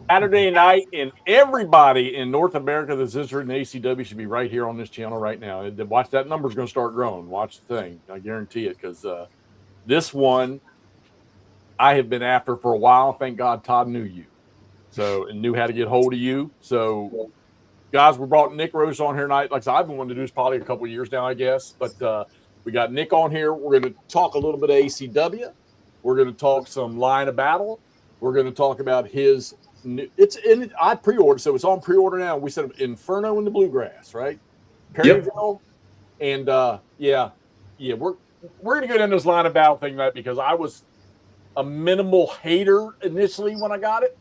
Saturday night, and everybody in North America that's interested in ACW should be right here on this channel right now. Watch, that number's going to start growing. Watch the thing. I guarantee it, because this one I have been after for a while. Thank God Todd knew you, and knew how to get hold of you. So, guys, we brought Nick Rose on here tonight. Like I said, I've been wanting to do this probably a couple of years now, I guess. But we got Nick on here. We're going to talk a little bit of ACW. We're going to talk some Line of Battle. We're going to talk about his. I pre-ordered, so it's on pre-order now. We said Inferno in the Bluegrass, right? Perryville, and we're gonna go down this Line of Battle thing, right? Because I was a minimal hater initially when I got it,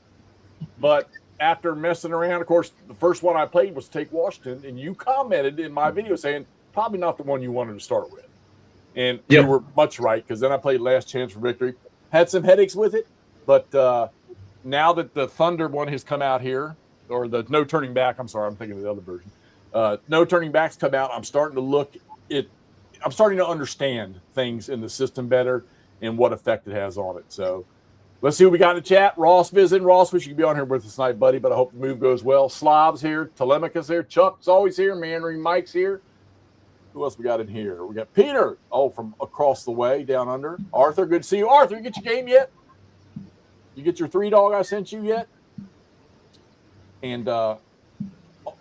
but after messing around, of course, the first one I played was Take Washington, and you commented in my video saying probably not the one you wanted to start with, and you were much right, because then I played Last Chance for Victory, had some headaches with it, but now that the Thunder one has come out here, or the No Turning Back, I'm sorry, I'm thinking of the other version. No Turning Back's come out. I'm starting to understand things in the system better and what effect it has on it. So let's see what we got in the chat. Ross visiting. Ross, wish you could be on here with us tonight, buddy, but I hope the move goes well. Slav's here. Telemachus here. Chuck's always here. Manry Mike's here. Who else we got in here? We got Peter, from across the way, down under. Arthur, good to see you. Arthur, you get your game yet? You get your 3-dog I sent you yet? And man,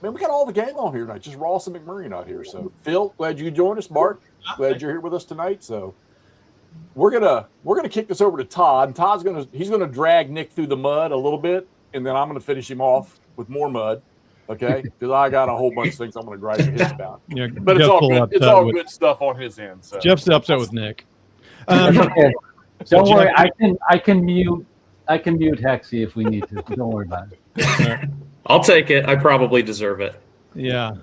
we got all the gang on here tonight. Just Ross and McMurray not here. So Phil, glad you joined us. Mark, glad you're here with us tonight. So we're gonna kick this over to Todd. And Todd's gonna drag Nick through the mud a little bit, and then I'm gonna finish him off with more mud. Okay, because I got a whole bunch of things I'm gonna gripe his about. Yeah, but it's all good. It's all good stuff on his end. So Jeff's upset with Nick. Okay. Don't worry, I can mute Hexy if we need to. Don't worry about it. I'll take it. I probably deserve it. Yeah.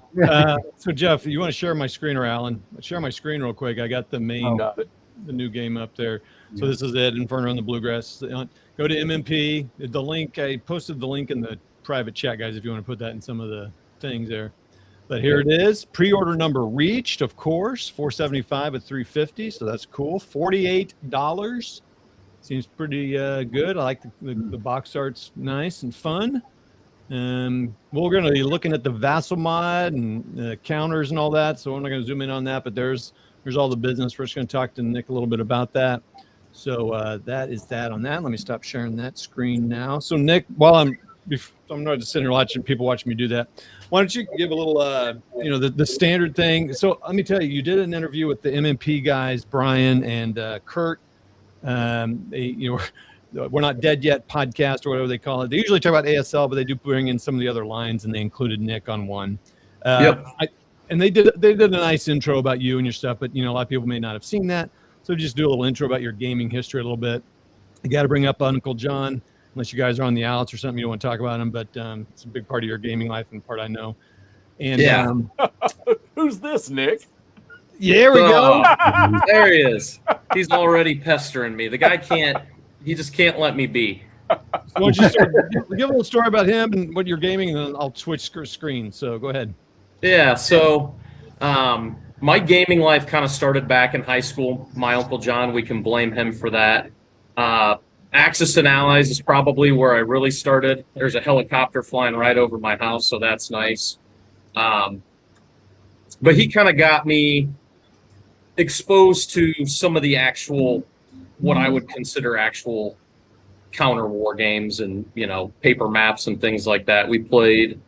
So Jeff, you want to share my screen, or Alan? Share my screen real quick. I got the main, the new game up there. So this is it, Inferno in the Bluegrass. Go to MMP. The link, I posted the link in the private chat, guys, if you want to put that in some of the things there. But here it is. Pre-order number reached, of course. $475 at $350, so that's cool. $48. Seems pretty good. I like the box art's nice and fun. We're going to be looking at the Vassal mod and counters and all that, so I'm not going to zoom in on that, but there's all the business. We're just going to talk to Nick a little bit about that. So that is that on that. Let me stop sharing that screen now. So Nick, while I'm not just sitting here watching people watching me do that, why don't you give a little, the standard thing. So let me tell you, you did an interview with the MMP guys, Brian and Kurt. We're Not Dead Yet podcast, or whatever they call it. They usually talk about ASL, but they do bring in some of the other lines, and they included Nick on one. And they did a nice intro about you and your stuff, but a lot of people may not have seen that. So just do a little intro about your gaming history a little bit. You got to bring up Uncle John, unless you guys are on the outs or something, you don't want to talk about him, but it's a big part of your gaming life and part I know. And who's this, Nick? There we go. There he is. He's already pestering me. The guy he just can't let me be. So why don't you give a little story about him and what you're gaming, and then I'll switch screens. So go ahead. Yeah, so my gaming life kind of started back in high school. My Uncle John, we can blame him for that. Axis and Allies is probably where I really started. There's a helicopter flying right over my house, so that's nice. But he kind of got me exposed to some of the actual, what I would consider actual counter war games and, paper maps and things like that. We played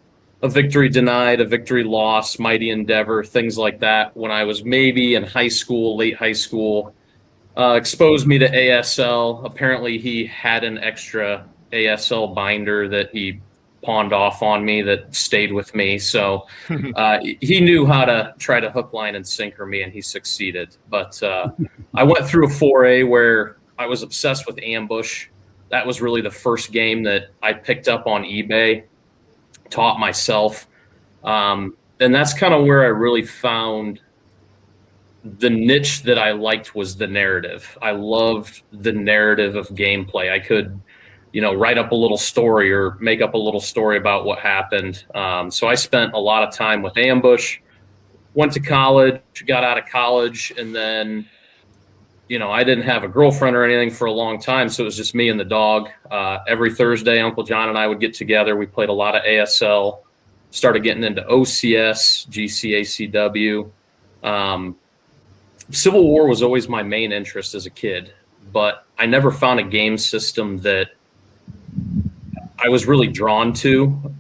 A Victory Denied, A Victory Lost, Mighty Endeavor, things like that when I was maybe in high school, late high school. Exposed me to ASL. Apparently he had an extra ASL binder that he pawned off on me that stayed with me. So he knew how to try to hook, line, and sinker me, and he succeeded. But I went through a foray where I was obsessed with Ambush. That was really the first game that I picked up on eBay, taught myself. And that's kind of where I really found the niche that I liked was the narrative. I loved the narrative of gameplay. I could write up a little story or make up a little story about what happened. So I spent a lot of time with Ambush, went to college, got out of college, and then, I didn't have a girlfriend or anything for a long time, so it was just me and the dog. Every Thursday, Uncle John and I would get together. We played a lot of ASL, started getting into OCS, GCACW. Civil War was always my main interest as a kid, but I never found a game system that I was really drawn to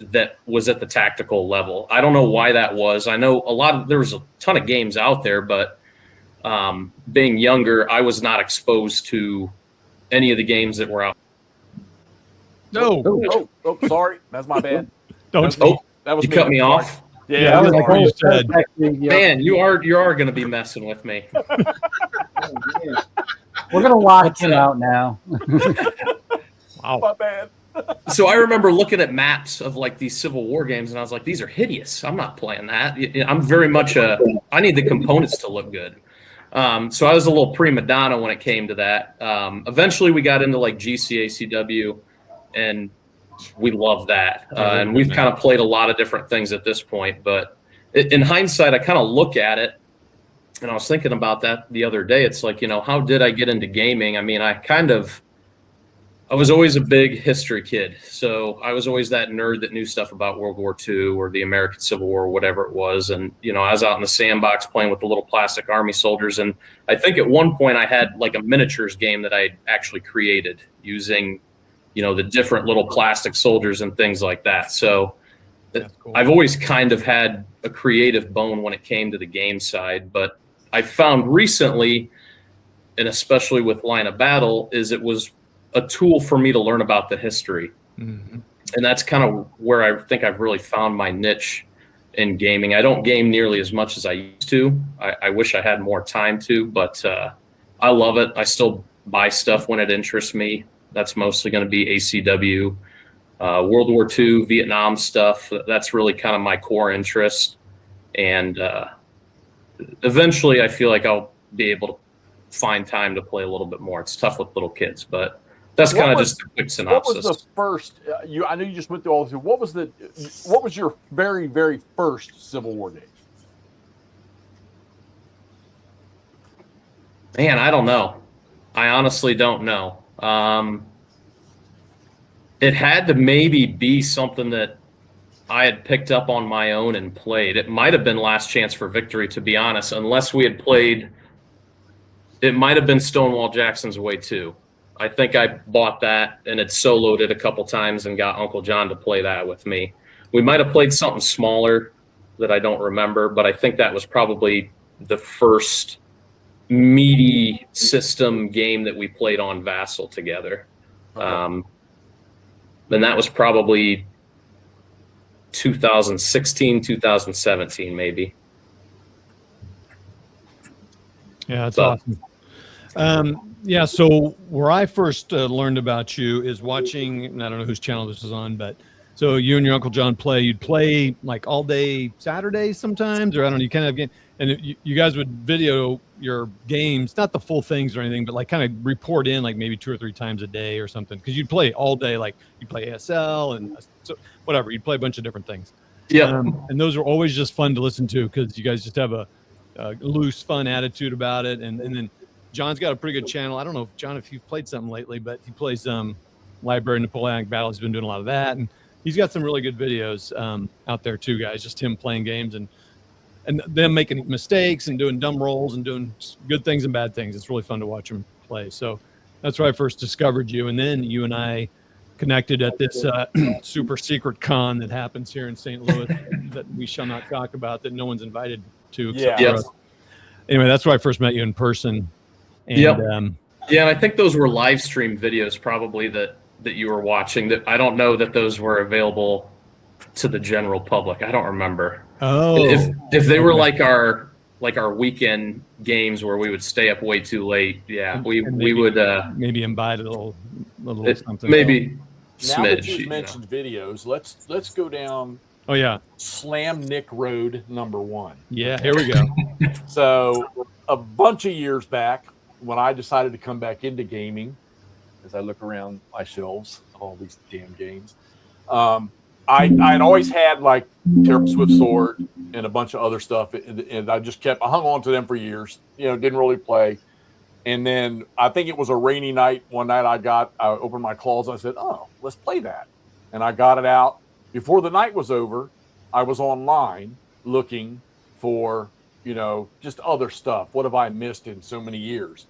that was at the tactical level. I don't know why that was. I know there was a ton of games out there, but being younger, I was not exposed to any of the games that were out. Oh, sorry. That's my bad. Don't. That was you me. cut me off. Yeah, that was sorry. you said. Man, you are going to be messing with me. We're gonna lock him out now. Wow. My bad. So I remember looking at maps of like these Civil War games, and I was like, "These are hideous. I'm not playing that." I'm very much I need the components to look good. So I was a little prima donna when it came to that. Eventually, we got into like GCACW, and we love that. And we've kind of played a lot of different things at this point. But in hindsight, I kind of look at it, and I was thinking about that the other day. It's like, how did I get into gaming? I mean, I was always a big history kid. So I was always that nerd that knew stuff about World War II or the American Civil War or whatever it was. And, I was out in the sandbox playing with the little plastic army soldiers. And I think at one point I had like a miniatures game that I actually created using, the different little plastic soldiers and things like that. So cool. I've always kind of had a creative bone when it came to the game side. But I found recently, and especially with Line of Battle, is it was a tool for me to learn about the history. Mm-hmm. And that's kind of where I think I've really found my niche in gaming. I don't game nearly as much as I used to. I wish I had more time to, but I love it. I still buy stuff when it interests me. That's mostly going to be ACW, World War II, Vietnam stuff. That's really kind of my core interest. And eventually I feel like I'll be able to find time to play a little bit more. It's tough with little kids, but that's kind of just a quick synopsis. What was the first? I know you just went through all of it. What was your very, very first Civil War game? Man, I don't know. I honestly don't know. It had to maybe be something that I had picked up on my own and played. It might have been Last Chance for Victory, to be honest, unless we had played. It might have been Stonewall Jackson's Way 2. I think I bought that and had soloed it a couple times and got Uncle John to play that with me. We might have played something smaller that I don't remember, but I think that was probably the first meaty system game that we played on Vassal together. And that was probably 2016, 2017, maybe. Yeah, that's awesome. Yeah, so where I first learned about you is watching, and I don't know whose channel this is on, but so you and your Uncle John you'd play like all day Saturdays sometimes, or I don't know, you kind of get, and you guys would video your games, not the full things or anything, but like kind of report in like maybe 2 or 3 times a day or something, because you'd play all day, like you'd play ASL and so whatever, you'd play a bunch of different things. Yeah. And those are always just fun to listen to because you guys just have a loose, fun attitude about it. And then John's got a pretty good channel. I don't know, John, if you've played something lately, but he plays Library Napoleonic Battle. He's been doing a lot of that. And he's got some really good videos out there too, guys, just him playing games and them making mistakes and doing dumb rolls and doing good things and bad things. It's really fun to watch him play. So that's where I first discovered you. And then you and I connected at this super secret con that happens here in St. Louis that we shall not talk about, that no one's invited to. Except for us. Anyway, that's where I first met you in person. And, yeah, and I think those were live stream videos probably that you were watching. That I don't know that those were available to the general public. I don't remember. Oh, if they were like our weekend games where we would stay up way too late. Yeah, we would maybe invite a little something. Maybe now smidge. That you've mentioned videos, let's go down. Oh yeah, Slam Nick Road #1. Yeah, here we go. So a bunch of years back, when I decided to come back into gaming, as I look around my shelves, all these damn games, I'd always had like Terrible Swift Sword and a bunch of other stuff, and I hung on to them for years. Didn't really play. And then I think it was a rainy night. One night I opened my claws. I said, oh, let's play that. And I got it out. Before the night was over, I was online looking for, just other stuff. What have I missed in so many years?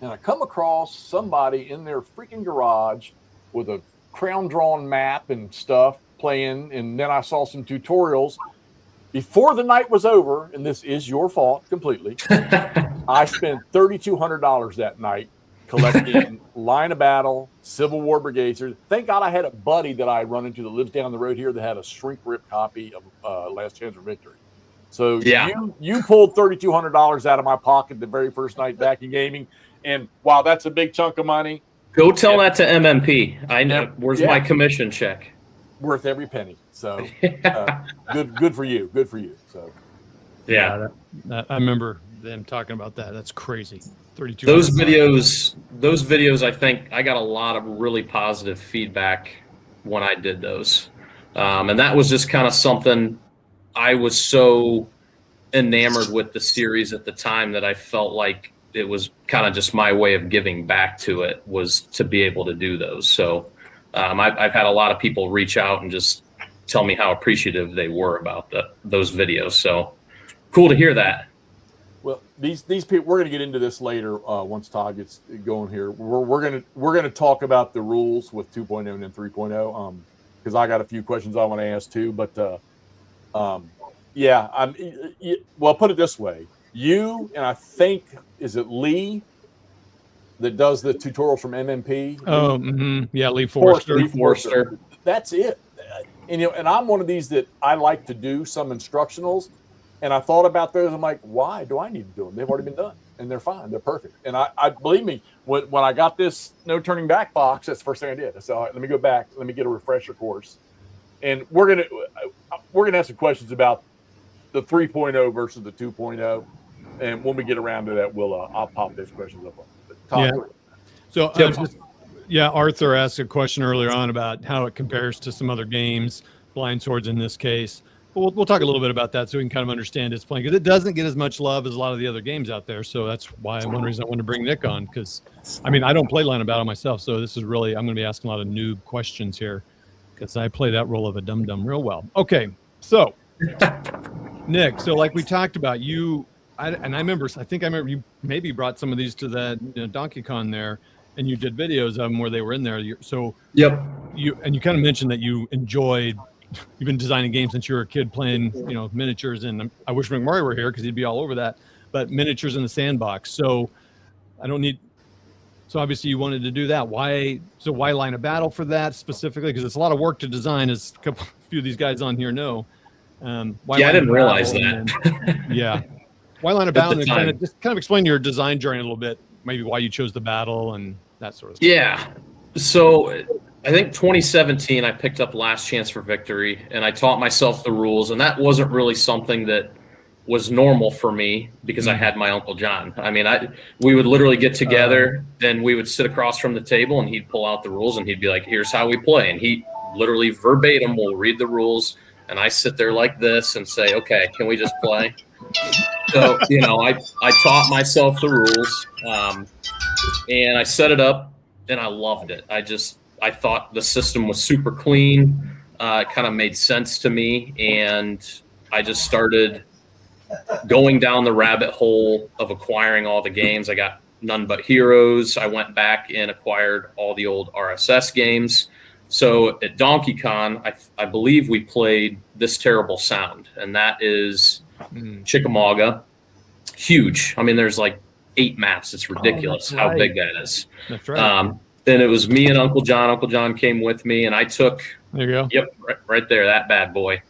And I come across somebody in their freaking garage with a crayon drawn map and stuff playing. And then I saw some tutorials. Before the night was over, and this is your fault completely, I spent $3,200 that night collecting Line of Battle, Civil War Brigades. Thank God I had a buddy that I run into that lives down the road here that had a shrink rip copy of Last Chance for Victory. So you pulled $3,200 out of my pocket the very first night back in gaming, and wow, that's a big chunk of money. Go tell that to MMP. I know. Where's my commission check? Worth every penny. So good for you. Good for you. So I remember them talking about that. That's crazy. 32. Those videos. I think I got a lot of really positive feedback when I did those, and that was just kind of something. I was so enamored with the series at the time that I felt like it was kind of just my way of giving back to it, was to be able to do those. So I've had a lot of people reach out and just tell me how appreciative they were about those videos. So cool to hear that. Well, these people, we're going to get into this later once Todd gets going here. We're going to talk about the rules with 2.0 and then 3.0 because I got a few questions I want to ask too. But well, put it this way: you and I think is it Lee that does the tutorials from MMP? Oh, yeah, Lee Forster. Lee Forster. That's it. And I'm one of these that I like to do some instructionals. And I thought about those. I'm like, why do I need to do them? They've already been done, and they're fine. They're perfect. And I believe me, when I got this no turning back box, that's the first thing I did. I said, all right, let me go back. Let me get a refresher course. And we're gonna have some questions about the 3.0 versus the 2.0. And when we get around to that, I'll pop those questions up. So Arthur asked a question earlier on about how it compares to some other games, Blind Swords in this case. We'll talk a little bit about that so we can kind of understand its playing, because it doesn't get as much love as a lot of the other games out there. So that's why one reason I wanted to bring Nick on, because I don't play Line of Battle myself. So this is really, I'm going to be asking a lot of noob questions here because I play that role of a dum-dum real well. Okay. So Nick, so like we talked about, I remember you maybe brought some of these to that Donkey Con there, and you did videos of them where they were in there. You kind of mentioned that you've been designing games since you were a kid, playing miniatures, and I wish McMurray were here because he'd be all over that. But miniatures in the sandbox. So so obviously you wanted to do that. Why Line of Battle for that specifically? Because it's a lot of work to design, as a few of these guys on here know. I didn't realize that. Why Line of Battle? And kind of explain your design journey a little bit. Maybe why you chose the battle and that sort of stuff. Yeah. So I think 2017, I picked up Last Chance for Victory, and I taught myself the rules, and that wasn't really something that was normal for me because I had my Uncle John. We would literally get together, and we would sit across from the table, and he'd pull out the rules, and he'd be like, here's how we play. And he literally verbatim will read the rules, and I sit there like this and say, okay, can we just play? So, I taught myself the rules, and I set it up, and I loved it. I thought the system was super clean. It kind of made sense to me, and I just started going down the rabbit hole of acquiring all the games. I got None But Heroes. I went back and acquired all the old RSS games. So at Donkey Con, I believe we played This Terrible Sound, and that is Chickamauga. Huge. There's like 8 maps. It's ridiculous how big that is. That's right. And it was me and Uncle John. Uncle John came with me, and I took. There you go. Yep, right there, that bad boy.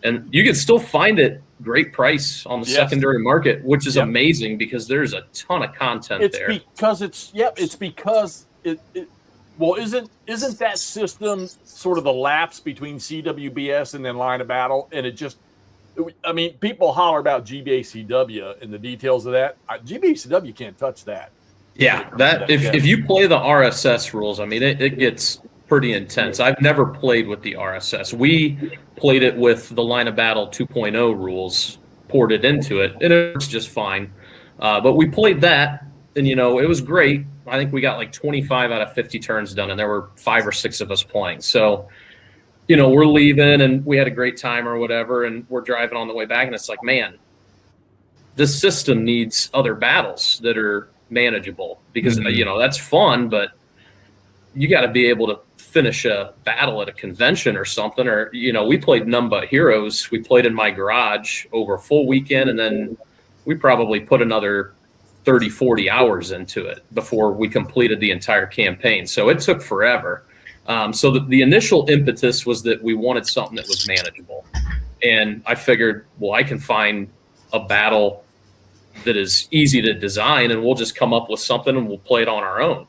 And you can still find it great price on the secondary market, which is amazing because there's a ton of content there. It's because isn't that system sort of the lapse between CWBS and then Line of Battle, and it just. People holler about GBACW and the details of that. GBACW can't touch that. Yeah, if you play the RSS rules, it gets pretty intense. I've never played with the RSS. We played it with the Line of Battle 2.0 rules, ported into it, and it works just fine. But we played that, and it was great. I think we got like 25 out of 50 turns done, and there were 5 or 6 of us playing. So, we're leaving, and we had a great time or whatever, and we're driving on the way back, and it's like, man, this system needs other battles that are manageable, because that's fun, but you got to be able to finish a battle at a convention or something. Or we played None But Heroes. We played in my garage over a full weekend, and then we probably put another 30-40 hours into it before we completed the entire campaign. So it took forever. So the initial impetus was that we wanted something that was manageable, and I figured, well, I can find a battle that is easy to design, and we'll just come up with something and we'll play it on our own.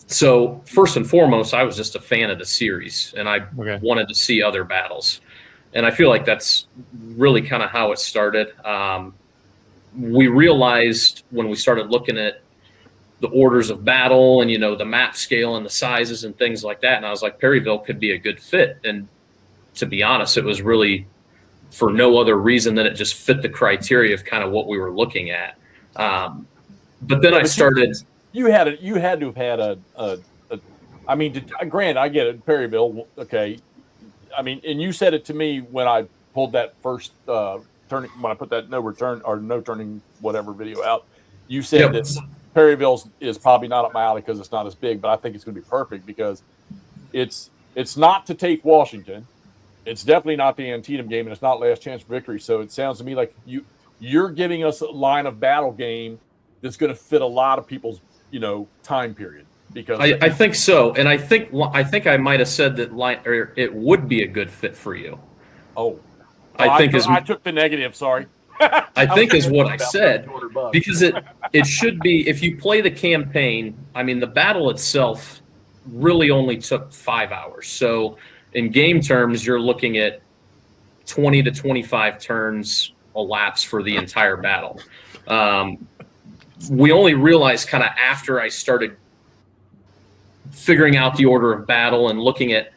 So first and foremost, I was just a fan of the series, and I wanted to see other battles. And I feel like that's really kind of how it started. We realized when we started looking at the orders of battle and, the map scale and the sizes and things like that, and I was like, Perryville could be a good fit. And to be honest, it was really for no other reason than it just fit the criteria of kind of what we were looking at. But then I started... You had to have had I mean, granted, I get it, Perryville. Okay, I mean, and you said it to me when I pulled that first turning, when I put that no turning whatever video out. You said that Perryville is probably not up my alley because it's not as big, but I think it's going to be perfect because it's not to take Washington, it's definitely not the Antietam game, and it's not Last Chance for Victory. So it sounds to me like you're giving us a line of battle game that's going to fit a lot of people's time period, because I think so. And I think I might have said that it would be a good fit for you. Oh, I took the negative. Sorry. I think is what I said, because it should be, if you play the campaign, I mean, the battle itself really only took 5 hours. So in game terms, you're looking at 20 to 25 turns elapsed for the entire battle. We only realized kind of after I started figuring out the order of battle and looking at,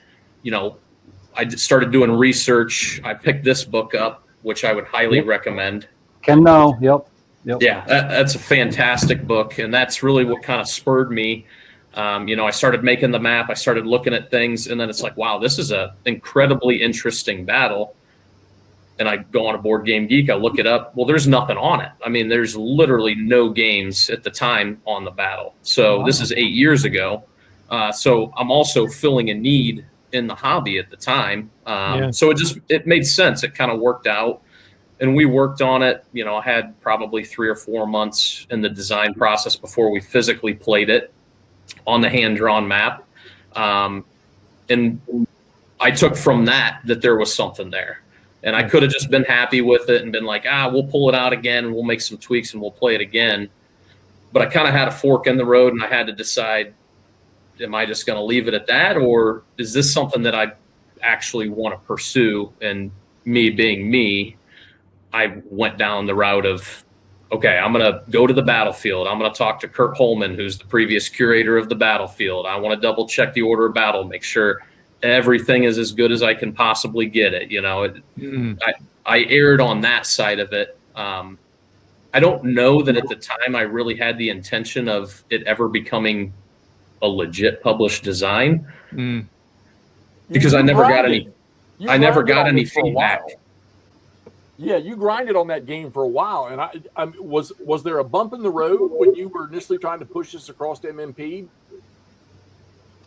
I started doing research. I picked this book up, which I would highly recommend. Ken No, yep. Yeah, that's a fantastic book, and that's really what kind of spurred me. I started making the map, I started looking at things, and then it's like, wow, this is an incredibly interesting battle. And I go on a Board Game Geek, I look it up. Well, there's nothing on it. I mean, there's literally no games at the time on the battle. So this is 8 years ago. So I'm also filling a need in the hobby at the time. So it made sense. It kind of worked out. And we worked on it. I had probably 3 or 4 months in the design process before we physically played it on the hand-drawn map. And I took from that there was something there. And I could have just been happy with it and been like, we'll pull it out again and we'll make some tweaks and we'll play it again. But I kind of had a fork in the road, and I had to decide, am I just going to leave it at that? Or is this something that I actually want to pursue? And me being me, I went down the route of, okay, I'm going to go to the battlefield. I'm going to talk to Kurt Holman, who's the previous curator of the battlefield. I want to double check the order of battle, make sure everything is as good as I can possibly get it. I erred on that side of it. I don't know that at the time I really had the intention of it ever becoming a legit published design, because I never got any feedback. Yeah, you grinded on that game for a while, and I was there a bump in the road when you were initially trying to push this across to MMP?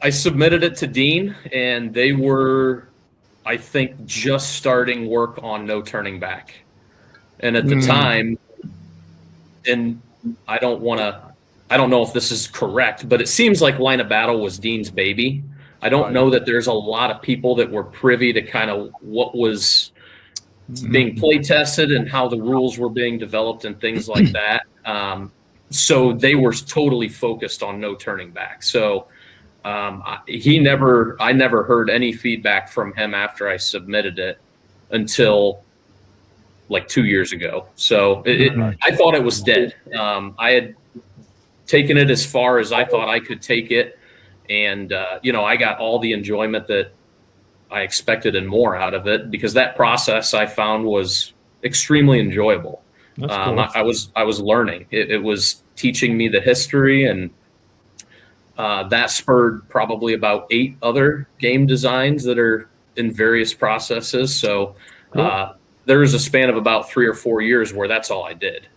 I submitted it to Dean, and they were, I think, just starting work on No Turning Back. And at the time, and I don't know if this is correct, but it seems like Line of Battle was Dean's baby. I don't know that there's a lot of people that were privy to kind of what was being play tested and how the rules were being developed and things like that. So they were totally focused on No Turning Back. So I never heard any feedback from him after I submitted it until like 2 years ago. So I thought it was dead. I had taken it as far as I thought I could take it. And, I got all the enjoyment that I expected and more out of it, because that process I found was extremely enjoyable. That's cool. I was learning. It was teaching me the history, and that spurred probably about 8 other game designs that are in various processes. So Cool. there was a span of about 3 or 4 years where that's all I did.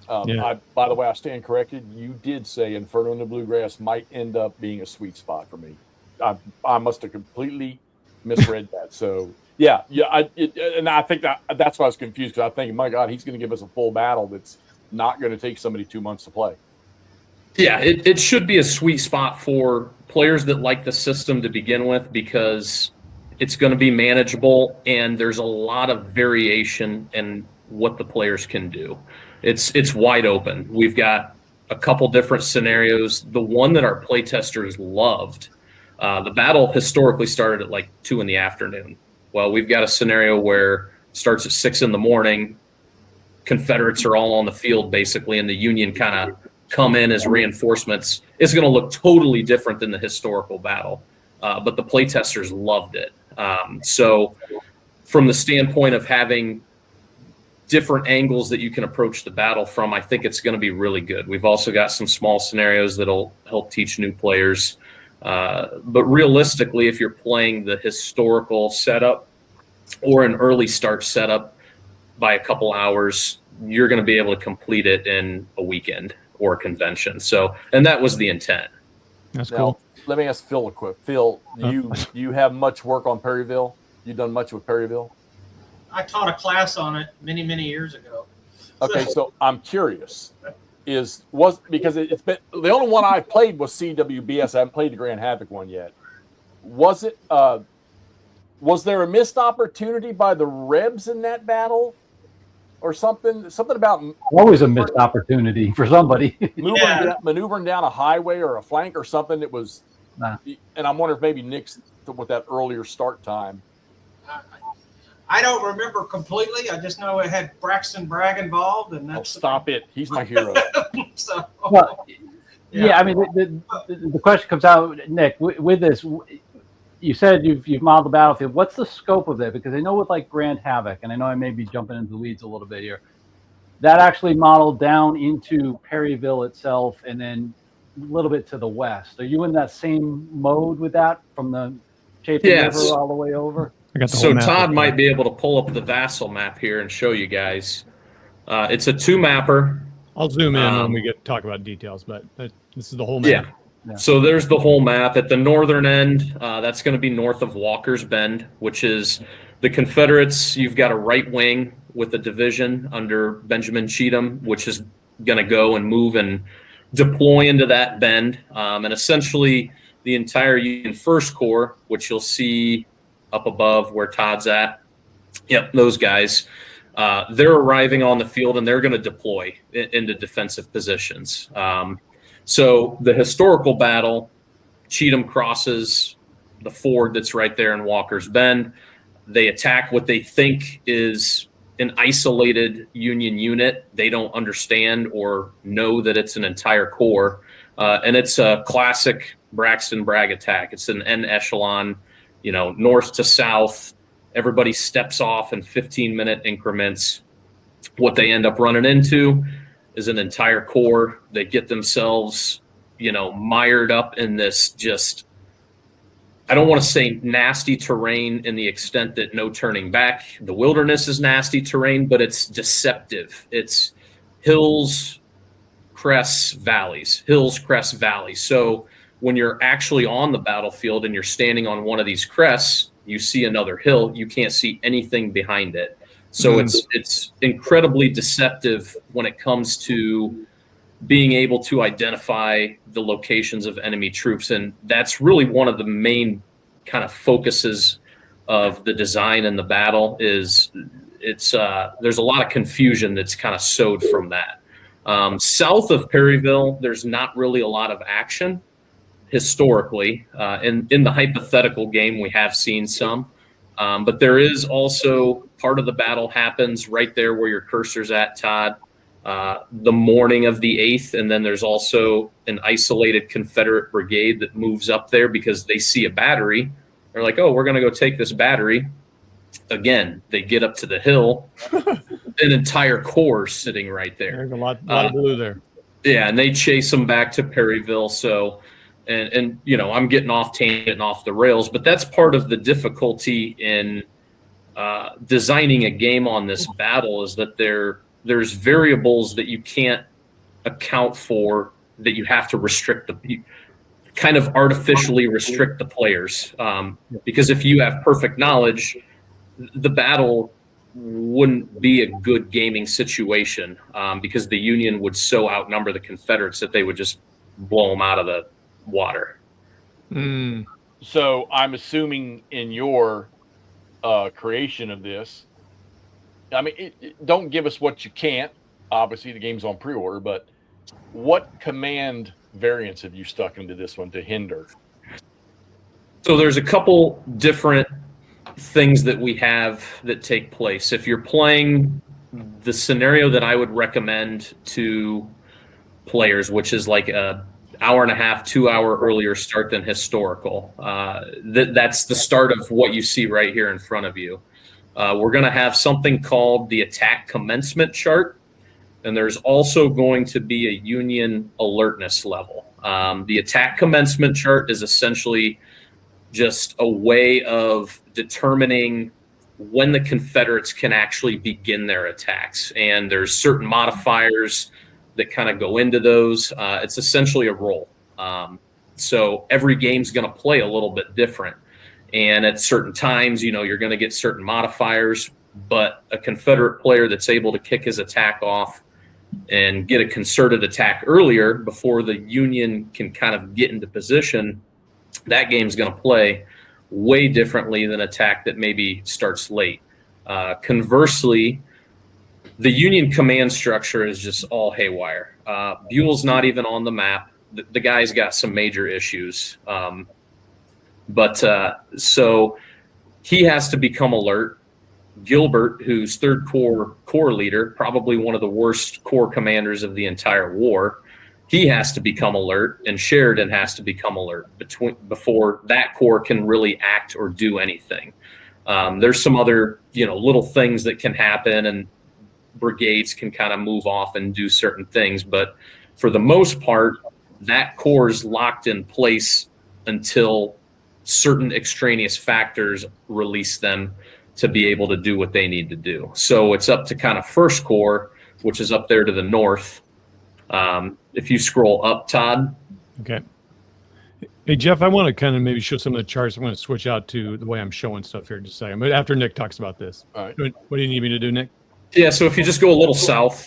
By the way, I stand corrected. You did say Inferno and the Bluegrass might end up being a sweet spot for me. I must have completely misread that. So yeah. And I think that's why I was confused, because I think, my God, he's going to give us a full battle that's not going to take somebody 2 months to play. Yeah, it should be a sweet spot for players that like the system to begin with, because it's going to be manageable and there's a lot of variation in what the players can do. It's wide open. We've got a couple different scenarios. The one that our playtesters loved, the battle historically started at like 2 p.m. Well, we've got a scenario where it starts at 6 a.m. Confederates are all on the field basically, and the Union kind of come in as reinforcements. It's going to look totally different than the historical battle, but the playtesters loved it. So from the standpoint of having different angles that you can approach the battle from, I think it's going to be really good. We've also got some small scenarios that'll help teach new players. But realistically, if you're playing the historical setup or an early start setup by a couple hours, you're going to be able to complete it in a weekend or a convention. So, and that was the intent. That's Now, cool. let me ask Phil a quick. Phil, you have much work on Perryville? You done much with Perryville? I taught a class on it many, many years ago. Okay, so I'm curious. Because it's been the only one I played was CWBS. I haven't played the Grand Havoc one yet. Was there a missed opportunity by the Rebs in that battle, or something? Something about Always a missed opportunity for somebody. maneuvering down a highway or a flank or something that was. And I'm wondering if maybe Nick's with that earlier start time. I don't remember completely. I just know it had Braxton Bragg involved, and that's Stop it. He's my hero. So, Well, I mean, the question comes out, Nick, with this. You said you've modeled the battlefield. What's the scope of it? Because I know with like Grand Havoc, and I know I may be jumping into the weeds a little bit here, that actually modeled down into Perryville itself, and then a little bit to the west. Are you in that same mode with that from the Chafin River all the way over? So Todd might be able to pull up the Vassal map here and show you guys. It's a 2-mapper. I'll zoom in when we get to talk about details, but this is the whole map. Yeah. So there's the whole map. At the northern end, that's going to be north of Walker's Bend, which is the Confederates. You've got a right wing with a division under Benjamin Cheatham, which is going to go and move and deploy into that bend. And essentially the entire Union First Corps, which you'll see up above where Todd's at. Yep, those guys. They're arriving on the field and they're going to deploy into defensive positions. So the historical battle, Cheatham crosses the ford that's right there in Walker's Bend. They attack what they think is an isolated Union unit. They don't understand or know that it's an entire corps. And it's a classic Braxton Bragg attack. It's an end echelon, north to south. Everybody steps off in 15-minute increments. What they end up running into is an entire corps. They get themselves, mired up in this just, I don't want to say nasty terrain in the extent that no turning back. The wilderness is nasty terrain, but it's deceptive. It's hills, crests, valleys, hills, crests, valleys. So when you're actually on the battlefield and you're standing on one of these crests, you see another hill, you can't see anything behind it. So it's incredibly deceptive when it comes to being able to identify the locations of enemy troops. And that's really one of the main kind of focuses of the design in the battle is there's a lot of confusion that's kind of sowed from that. South of Perryville, there's not really a lot of action. Historically, in the hypothetical game, we have seen some, but there is also part of the battle happens right there where your cursor's at, Todd, the morning of the 8th, and then there's also an isolated Confederate brigade that moves up there because they see a battery. They're like, oh, we're going to go take this battery. Again, they get up to the hill, an entire corps sitting right there. There's a lot of blue there. Yeah, and they chase them back to Perryville. So, and I'm getting off tangent off the rails, but that's part of the difficulty in designing a game on this battle is that there's variables that you can't account for, that you have to kind of artificially restrict the players. Because if you have perfect knowledge, the battle wouldn't be a good gaming situation, because the Union would so outnumber the Confederates that they would just blow them out of the water. So I'm assuming in your creation of this, I mean, don't give us what you can't. Obviously, the game's on pre-order, but what command variants have you stuck into this one to hinder? So there's a couple different things that we have that take place. If you're playing the scenario that I would recommend to players, which is like a hour and a half, 2 hour earlier start than historical, that's the start of what you see right here in front of you. We're going to have something called the attack commencement chart, and there's also going to be a Union alertness level. The attack commencement chart is essentially just a way of determining when the Confederates can actually begin their attacks. And there's certain modifiers that kind of go into those. It's essentially a roll. So every game's going to play a little bit different. And at certain times, you're going to get certain modifiers, but a Confederate player that's able to kick his attack off and get a concerted attack earlier before the Union can kind of get into position, that game's going to play way differently than attack that maybe starts late. Conversely, the Union command structure is just all haywire. Buell's not even on the map. The guy's got some major issues. So he has to become alert. Gilbert, who's Third Corps leader, probably one of the worst Corps commanders of the entire war, he has to become alert, and Sheridan has to become alert before that Corps can really act or do anything. There's some other, little things that can happen, and brigades can kind of move off and do certain things. But for the most part, that Corps is locked in place until certain extraneous factors release them to be able to do what they need to do. So it's up to kind of First Corps, which is up there to the north. If you scroll up, Todd. Okay. Hey, Jeff, I want to kind of maybe show some of the charts. I'm going to switch out to the way I'm showing stuff here in just a second. But after Nick talks about this. All right. What do you need me to do, Nick? Yeah, so if you just go a little south.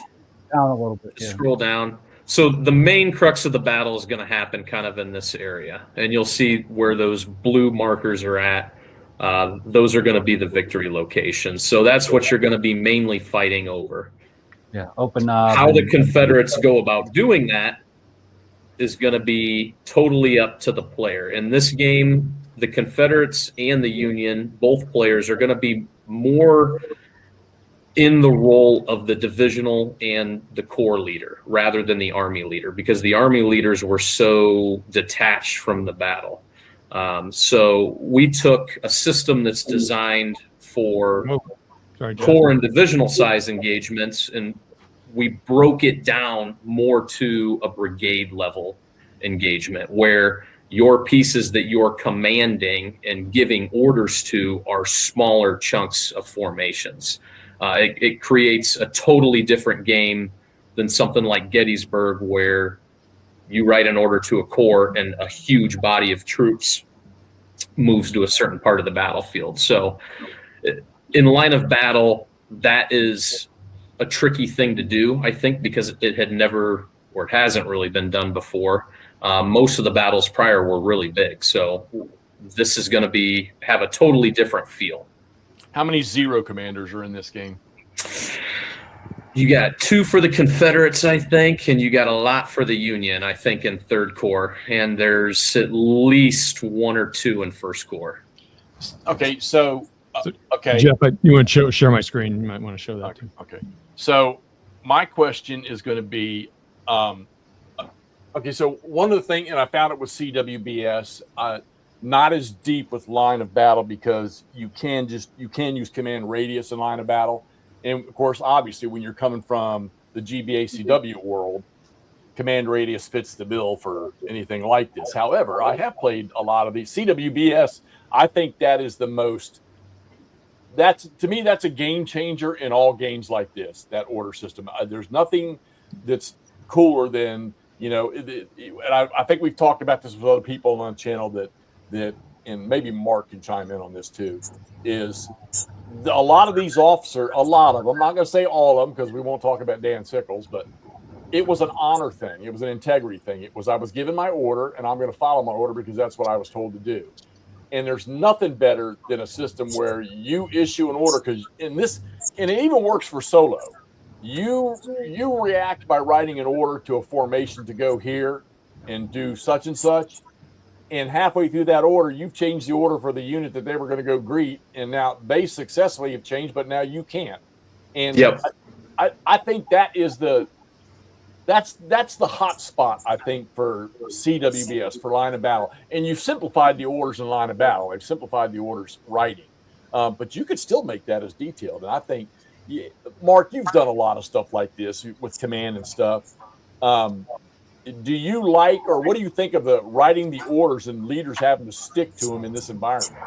Down a little bit. Yeah. Scroll down. So the main crux of the battle is going to happen kind of in this area. And you'll see where those blue markers are at. Those are going to be the victory locations. So that's what you're going to be mainly fighting over. Yeah, open up. How the Confederates go about doing that is going to be totally up to the player. In this game, the Confederates and the Union, both players, are going to be more in the role of the divisional and the Corps leader rather than the Army leader, because the Army leaders were so detached from the battle. So we took a system that's designed for Corps and divisional size engagements, and we broke it down more to a brigade level engagement where your pieces that you're commanding and giving orders to are smaller chunks of formations. It creates a totally different game than something like Gettysburg, where you write an order to a corps and a huge body of troops moves to a certain part of the battlefield. So in line of battle, that is a tricky thing to do, I think, because it had never, or it hasn't really been done before. Most of the battles prior were really big. So this is going to have a totally different feel. How many Zero commanders are in this game? You got 2 for the Confederates, I think, and you got a lot for the Union, I think, in Third Corps. And there's at least 1 or 2 in First Corps. Okay, so okay. Jeff, you want to share my screen? You might want to show that too. Okay. So my question is going to be, okay, so one of the things, and I found it with CWBS, not as deep with line of battle, because you can use command radius in line of battle. And of course, obviously, when you're coming from the GBACW world, command radius fits the bill for anything like this. However, I have played a lot of these CWBS. I think that is the most. To me, that's a game changer in all games like this. That order system. There's nothing that's cooler than and I think we've talked about this with other people on the channel that and maybe Mark can chime in on this too. Is a lot of these officers, a lot of them, I'm not going to say all of them because we won't talk about Dan Sickles, but it was an honor thing. It was an integrity thing. It was, I was given my order and I'm going to follow my order because that's what I was told to do. And there's nothing better than a system where you issue an order because and it even works for solo. You react by writing an order to a formation to go here and do such and such. And halfway through that order, you've changed the order for the unit that they were going to go greet. And now they successfully have changed, but now you can't. And yep. I think that is that's the hot spot, I think, for CWBS, for line of battle. And you've simplified the orders in line of battle. They've simplified the orders writing. But you could still make that as detailed. And I think, Mark, you've done a lot of stuff like this with command and stuff. Do you like, or what do you think of the writing the orders and leaders having to stick to them in this environment?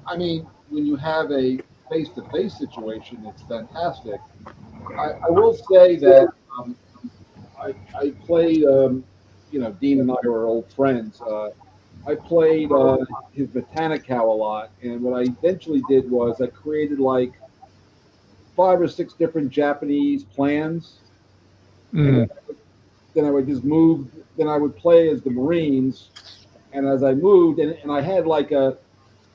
I mean, when you have a face-to-face situation, it's fantastic. I will say that I played, Dean and I were old friends. I played his Botanicau a lot, and what I eventually did was I created like 5 or 6 different Japanese plans. And then I would just move. Then I would play as the Marines, and as I moved, and I had like a,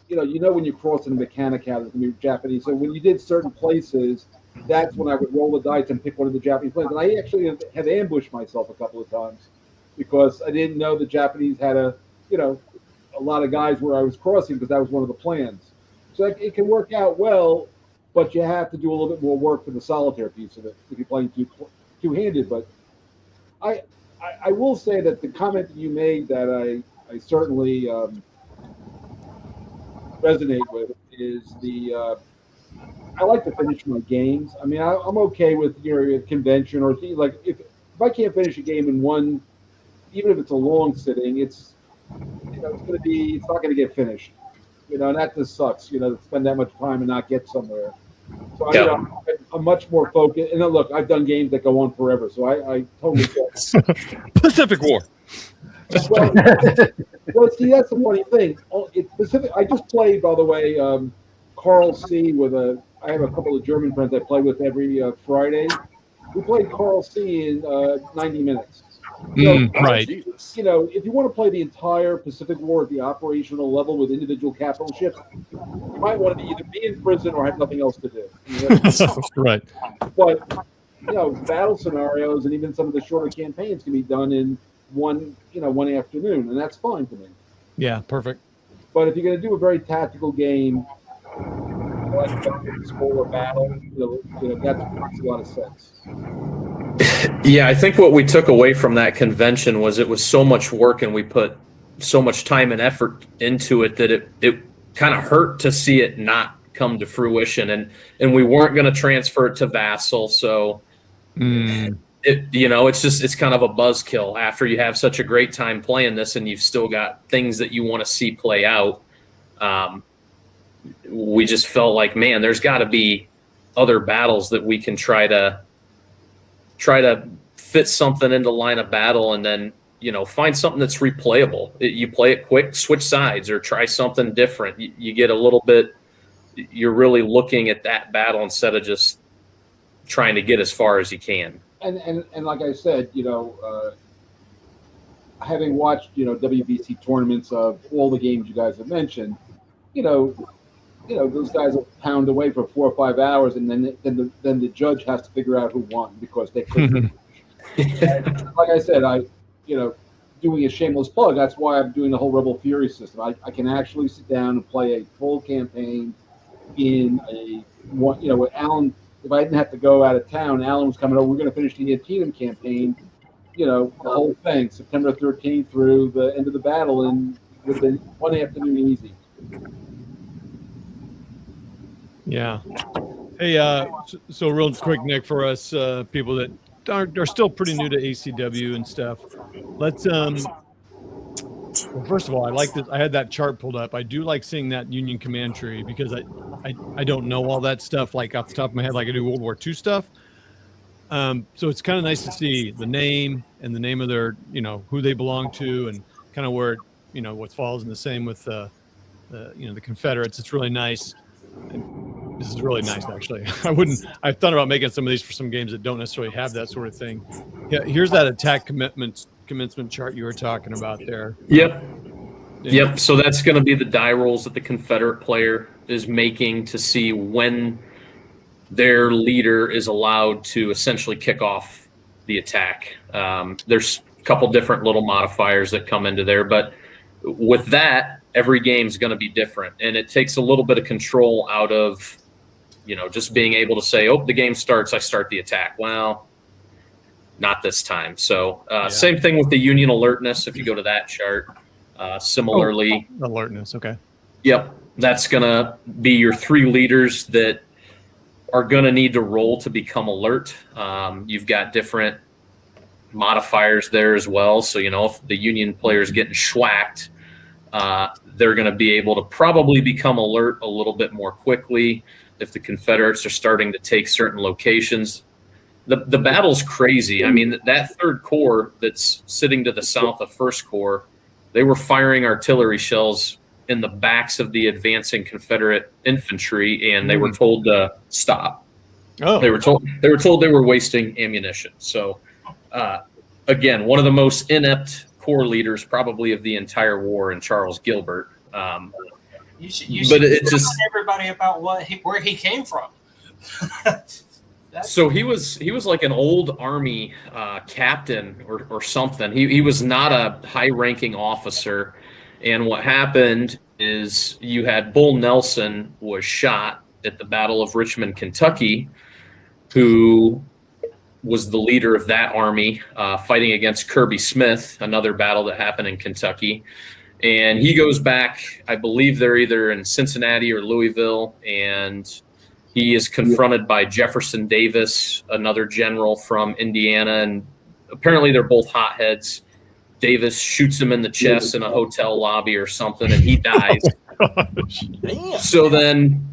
when you're crossing a Mechanicau, there's gonna be Japanese. So when you did certain places, that's when I would roll the dice and pick one of the Japanese plans. And I actually had ambushed myself a couple of times because I didn't know the Japanese had a lot of guys where I was crossing because that was one of the plans. So it can work out well, but you have to do a little bit more work for the solitaire piece of it if you're playing two-handed. But I will say that the comment that you made that I certainly resonate with is I like to finish my games. I mean, I'm okay with your convention or like if I can't finish a game in one, even if it's a long sitting, it's not going to get finished. And that just sucks. To spend that much time and not get somewhere. So I'm much more focused. And then look, I've done games that go on forever, so I totally get it. Pacific War. Well, see, that's the funny thing. I just played, by the way, Carl C. I have a couple of German friends I play with every Friday. We played Carl C. in 90 minutes. Right. If you want to play the entire Pacific War at the operational level with individual capital ships, you might want to either be in prison or have nothing else to do. Right. But battle scenarios and even some of the shorter campaigns can be done in one afternoon, and that's fine to me. Yeah, perfect. But if you're going to do a very tactical game, like a smaller battle, that makes a lot of sense. Yeah, I think what we took away from that convention was it was so much work and we put so much time and effort into it that it kind of hurt to see it not come to fruition, and we weren't going to transfer it to Vassal, so it's kind of a buzzkill after you have such a great time playing this and you've still got things that you want to see play out. We just felt like, man, there's got to be other battles that we can try to fit something into line of battle and then, find something that's replayable. You play it quick, switch sides, or try something different. You get a little bit, you're really looking at that battle instead of just trying to get as far as you can. And like I said, having watched, WBC tournaments of all the games you guys have mentioned, those guys will pound away for 4 or 5 hours, and then the judge has to figure out who won because they couldn't. Like I said, doing a shameless plug. That's why I'm doing the whole Rebel Fury system. I can actually sit down and play a full campaign in with Alan. If I didn't have to go out of town, Alan was coming over. We're going to finish the Antietam campaign. The whole thing, September 13th through the end of the battle, and within one afternoon easy. Yeah. Hey, so real quick, Nick, for us people that are still pretty new to ACW and stuff, let's well, first of all, I like this. I had that chart pulled up. I do like seeing that Union command tree because I don't know all that stuff like off the top of my head, like I do World War II stuff. So it's kind of nice to see the name and the name of their, who they belong to, and kind of where, what falls in the same with the Confederates. It's really nice. And this is really nice, actually. I thought about making some of these for some games that don't necessarily have that sort of thing. Yeah, here's that attack commencement chart you were talking about there. Yep. So that's going to be the die rolls that the Confederate player is making to see when their leader is allowed to essentially kick off the attack. There's a couple different little modifiers that come into there, but with that, every game is going to be different, and it takes a little bit of control out of, just being able to say, "Oh, the game starts, I start the attack." Well, not this time. So same thing with the Union alertness. If you go to that chart, similarly, alertness. Okay. Yep, that's going to be your 3 leaders that are going to need to roll to become alert. You've got different modifiers there as well. So, if the Union player is getting schwacked, they're going to be able to probably become alert a little bit more quickly. If the Confederates are starting to take certain locations, the battle's crazy. I mean, that 3rd Corps that's sitting to the south of 1st Corps, they were firing artillery shells in the backs of the advancing Confederate infantry, and they were told to stop. Oh. They were told they were wasting ammunition. So, again, one of the most inept corps leaders probably of the entire war in Charles Gilbert. You should tell everybody about where he came from. So he was like an old Army captain or something. He was not a high-ranking officer. And what happened is you had Bull Nelson was shot at the Battle of Richmond, Kentucky, who was the leader of that army fighting against Kirby Smith, another battle that happened in Kentucky. And he goes back, I believe they're either in Cincinnati or Louisville, and he is confronted by Jefferson Davis, another general from Indiana, and apparently they're both hotheads. Davis shoots him in the chest in a hotel lobby or something, and he dies. So then,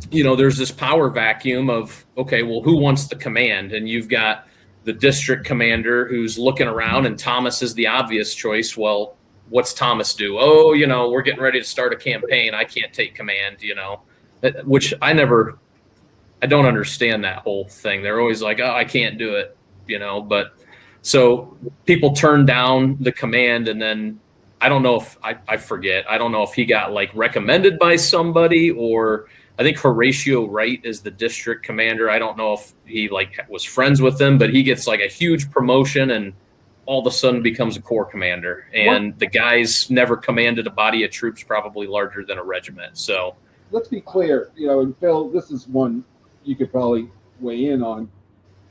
there's this power vacuum of, okay, well, who wants the command? And you've got the district commander who's looking around, and Thomas is the obvious choice. Well, what's Thomas do? Oh, we're getting ready to start a campaign. I can't take command, which I don't understand that whole thing. They're always like, oh, I can't do it, but so people turn down the command, and then I don't know if I forget. I don't know if he got recommended by somebody, or I think Horatio Wright is the district commander. I don't know if he was friends with him, but he gets a huge promotion and all of a sudden becomes a corps commander. And the guy's never commanded a body of troops probably larger than a regiment. So let's be clear, and Phil, this is one you could probably weigh in on.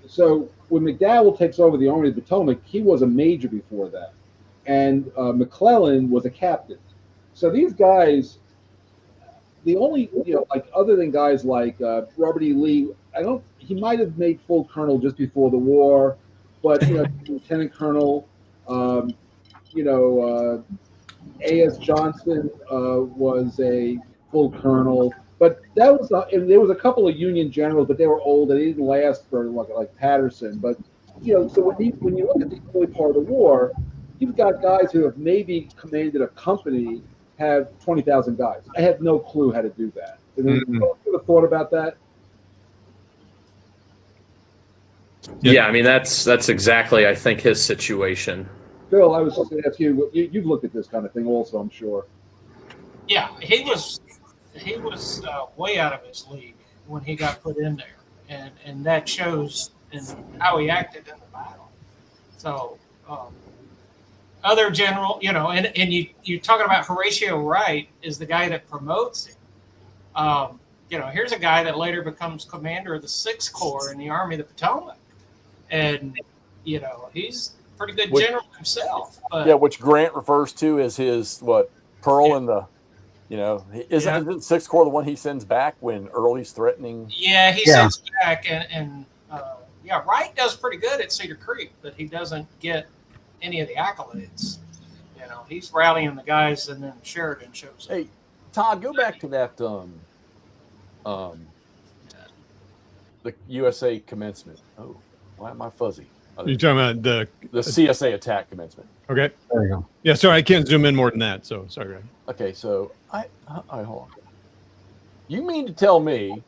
So when McDowell takes over the Army of the Potomac, he was a major before that. And McClellan was a captain. So these guys, the only, other than guys like Robert E. Lee, he might have made full colonel just before the war, but, Lieutenant Colonel, A.S. Johnston was a full colonel. But that was and there was a couple of Union generals, but they were old. They didn't last for like Patterson. But so when you look at the early part of the war, you've got guys who have maybe commanded a company have 20,000 guys. I have no clue how to do that. You ever thought about that? Yeah, I mean that's exactly I think his situation. Phil, I was just going to ask you. You've looked at this kind of thing, also, I'm sure. Yeah, he was way out of his league when he got put in there, and that shows in how he acted in the battle. So other general, and you're talking about Horatio Wright is the guy that promotes him. Here's a guy that later becomes commander of the 6th Corps in the Army of the Potomac, and he's a pretty good general himself. But, which Grant refers to as his Pearl in the You know, isn't Sixth Corps the one he sends back when Early's threatening? Yeah, he sends back, and Wright does pretty good at Cedar Creek, but he doesn't get any of the accolades. You know, he's rallying the guys, and then Sheridan shows up. Hey, Todd, go back to that the USA commencement. Oh, why am I fuzzy? You're talking about the CSA attack commencement. Okay. There you go. Yeah, sorry, I can't zoom in more than that. So sorry, Greg. Okay, so I hold on. You mean to tell me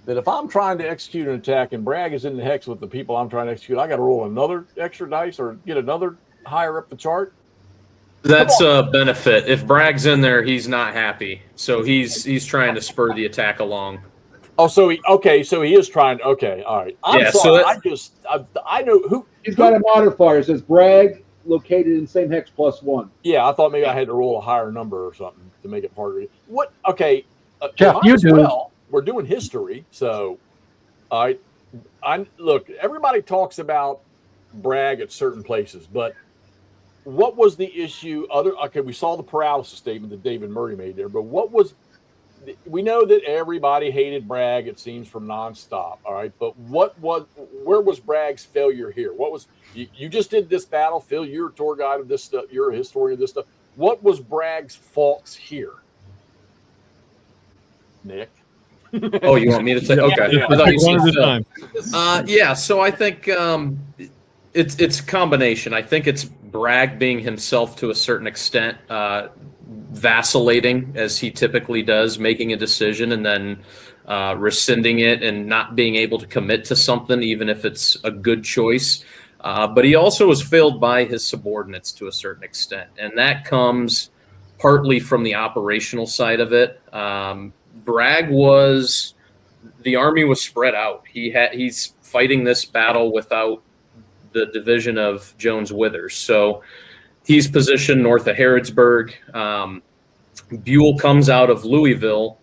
that if I'm trying to execute an attack and Bragg is in the hex with the people I'm trying to execute, I got to roll another extra dice or get another higher up the chart? That's a benefit. If Bragg's in there, he's not happy. So he's trying to spur the attack along. Oh, so he is trying. Okay, all right. I'm sorry. I know who. He's got a modifier. It says Bragg located in same hex +1. Yeah, I thought maybe I had to roll a higher number or something to make it harder. What? Okay, Jeff, you do. Well, we're doing history, so I look. Everybody talks about Bragg at certain places, but what was the issue? We saw the paralysis statement that David Murray made there, but what was? We know that everybody hated Bragg, it seems, from nonstop. All right, but where was Bragg's failure here? What was you just did this battle, Phil? You're a tour guide of this stuff. You're a historian of this stuff. What was Bragg's faults here, Nick? Oh, you want me to say? Okay, Yeah. I thought you One said at a Phil. time. Yeah. So I think it's a combination. I think it's Bragg being himself to a certain extent. Vacillating as he typically does, making a decision and then rescinding it and not being able to commit to something, even if it's a good choice. But he also was failed by his subordinates to a certain extent. And that comes partly from the operational side of it. Bragg the army was spread out. He's fighting this battle without the division of Jones Withers. So he's positioned north of Harrodsburg. Buell comes out of Louisville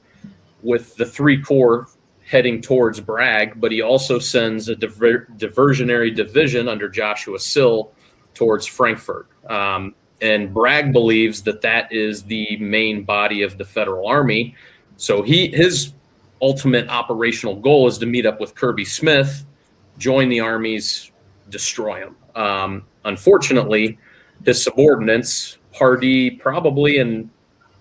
with the 3 Corps heading towards Bragg, but he also sends a diversionary division under Joshua Sill towards Frankfurt. And Bragg believes that is the main body of the Federal Army. So his ultimate operational goal is to meet up with Kirby Smith, join the armies, destroy him. Unfortunately, his subordinates, Hardee probably, and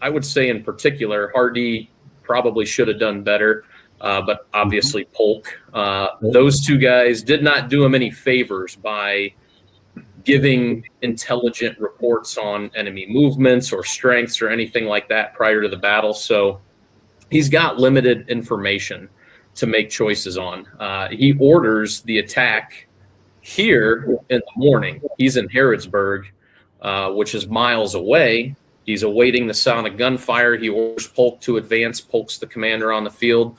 I would say in particular, Hardee probably should have done better, but obviously Polk. Those two guys did not do him any favors by giving intelligent reports on enemy movements or strengths or anything like that prior to the battle. So he's got limited information to make choices on. He orders the attack here in the morning. He's in Harrodsburg, which is miles away. He's awaiting the sound of gunfire. He orders Polk to advance. Polk's the commander on the field.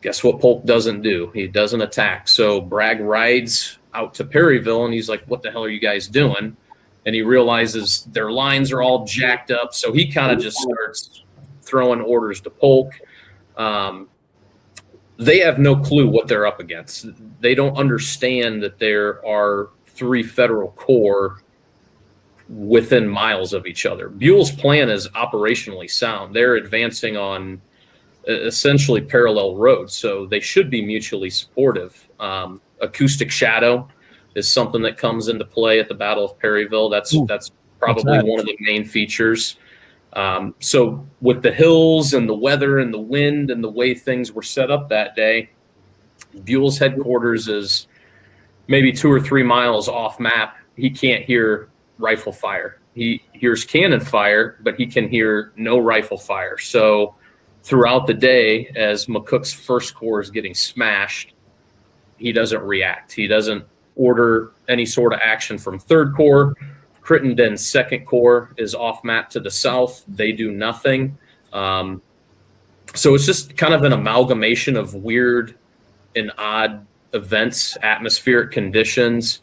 Guess what Polk doesn't do? He doesn't attack. So Bragg rides out to Perryville, and he's like, what the hell are you guys doing? And he realizes their lines are all jacked up. So he kind of just starts throwing orders to Polk. They have no clue what they're up against. They don't understand that there are 3 Federal Corps within miles of each other. Buell's plan is operationally sound. They're advancing on essentially parallel roads, so they should be mutually supportive. Acoustic shadow is something that comes into play at the Battle of Perryville. That's probably one of the main features. So with the hills and the weather and the wind and the way things were set up that day, Buell's headquarters is maybe 2 or 3 miles off map. He can't hear rifle fire. He hears cannon fire, but he can hear no rifle fire. So throughout the day, as McCook's 1st Corps is getting smashed, he doesn't react. He doesn't order any sort of action from 3rd Corps. Crittenden's 2nd Corps is off map to the south. They do nothing. So it's just kind of an amalgamation of weird and odd events, atmospheric conditions.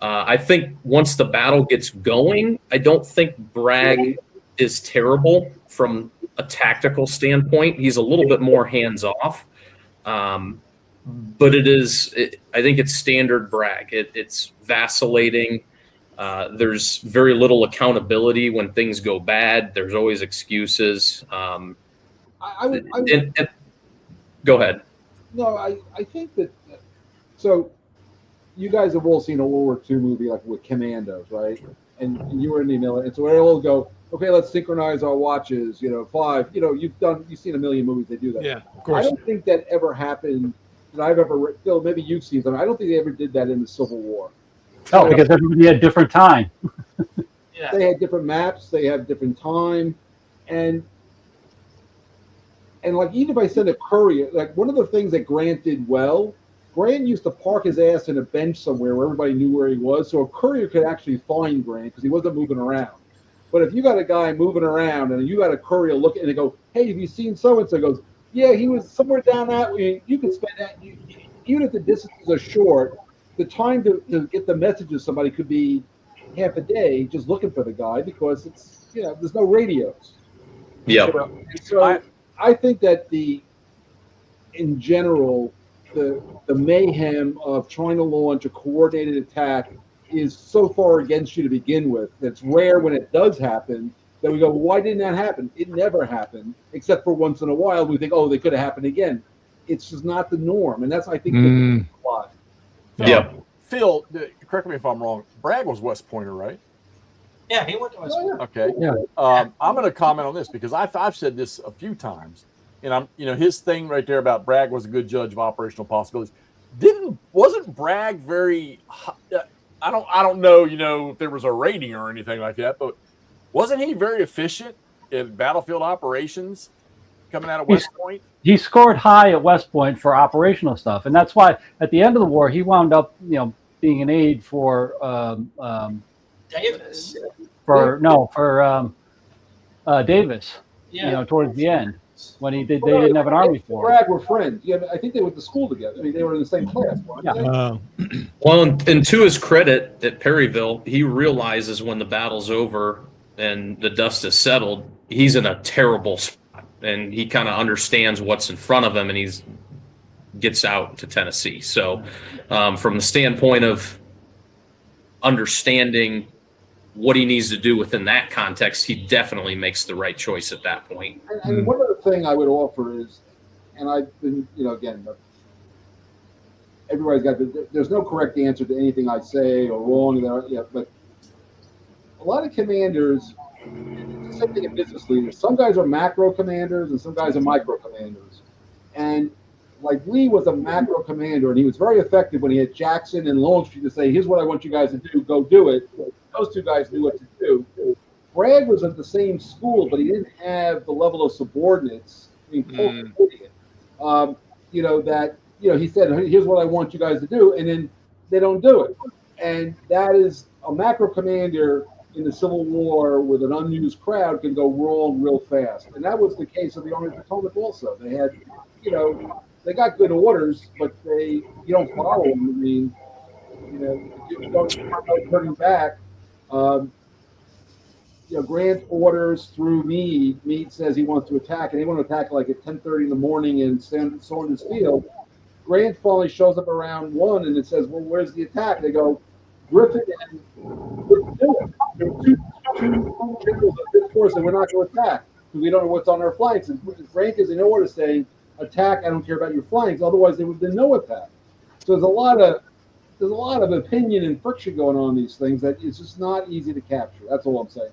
I think once the battle gets going, I don't think Bragg is terrible from a tactical standpoint. He's a little bit more hands-off. But I think it's standard Bragg. It's vacillating. There's very little accountability when things go bad. There's always excuses. I would Go ahead. No, I think that. So, you guys have all seen a World War II movie like with Commandos, right? And you were in the military, and so they all go, okay, let's synchronize our watches. 5. You've seen a million movies that do that. Yeah, of course. I don't think that ever happened that I've ever read. Phil, maybe you've seen them. I don't think they ever did that in the Civil War. Oh, because everybody had different time. Yeah. They had different maps. They have different time, and like even if I send a courier, like one of the things that Grant did well, Grant used to park his ass in a bench somewhere where everybody knew where he was, so a courier could actually find Grant because he wasn't moving around. But if you got a guy moving around and you got a courier looking and they go, hey, have you seen so and so? Goes, yeah, he was somewhere down that way. You could spend that, even if the distances are short, the time to get the message to somebody could be half a day just looking for the guy because it's there's no radios. Yeah. So I think that in general, the mayhem of trying to launch a coordinated attack is so far against you to begin with. It's rare when it does happen that we go, well, why didn't that happen? It never happened, except for once in a while we think, oh, they could have happened again. It's just not the norm, and that's I think the plot. Yeah. Phil, correct me if I'm wrong. Bragg was West Pointer, right? Yeah, he went to West Point. Okay. Yeah. I'm going to comment on this because I've said this a few times, and his thing right there about Bragg was a good judge of operational possibilities. Wasn't Bragg very? I don't know, if there was a rating or anything like that, but wasn't he very efficient in battlefield operations coming out of West Point? He scored high at West Point for operational stuff, and that's why at the end of the war he wound up, being an aide for Davis. Davis. Yeah. Towards the end when they didn't have an army for him. Bragg were friends. Yeah, I think they went to school together. I mean, they were in the same class. Yeah. Well, and to his credit, at Perryville, he realizes when the battle's over and the dust is settled, he's in a terrible spot, and he kind of understands what's in front of him, and he gets out to Tennessee. So, from the standpoint of understanding what he needs to do within that context, he definitely makes the right choice at that point. And one other thing I would offer is, and I've been, again, everybody's got there's no correct answer to anything I say or wrong, but a lot of commanders, it's the same thing in business leaders. Some guys are macro commanders and some guys are micro commanders. And like Lee was a macro commander, and he was very effective when he had Jackson and Longstreet to say, here's what I want you guys to do, go do it. Those two guys knew what to do. Bragg was at the same school, but he didn't have the level of subordinates. I mean, he said, here's what I want you guys to do, and then they don't do it. And that is a macro commander in the Civil War with an unused crowd can go wrong real fast. And that was the case of the Army of the Potomac also. They had, they got good orders, but you don't follow them. I mean, you don't turning back. Grant orders through Meade. Meade says he wants to attack, and they want to attack like at 10:30 in the morning in Saunders Field. Grant finally shows up around 1, and it says, well, where's the attack? They go, Griffin and Griffin do it. There were two generals of this force, and we're not going to attack because we don't know what's on our flanks. And Grant gives an order saying, attack, I don't care about your flanks. Otherwise, there would have been no attack. So there's a lot of opinion and friction going on in these things that it's just not easy to capture. That's all I'm saying.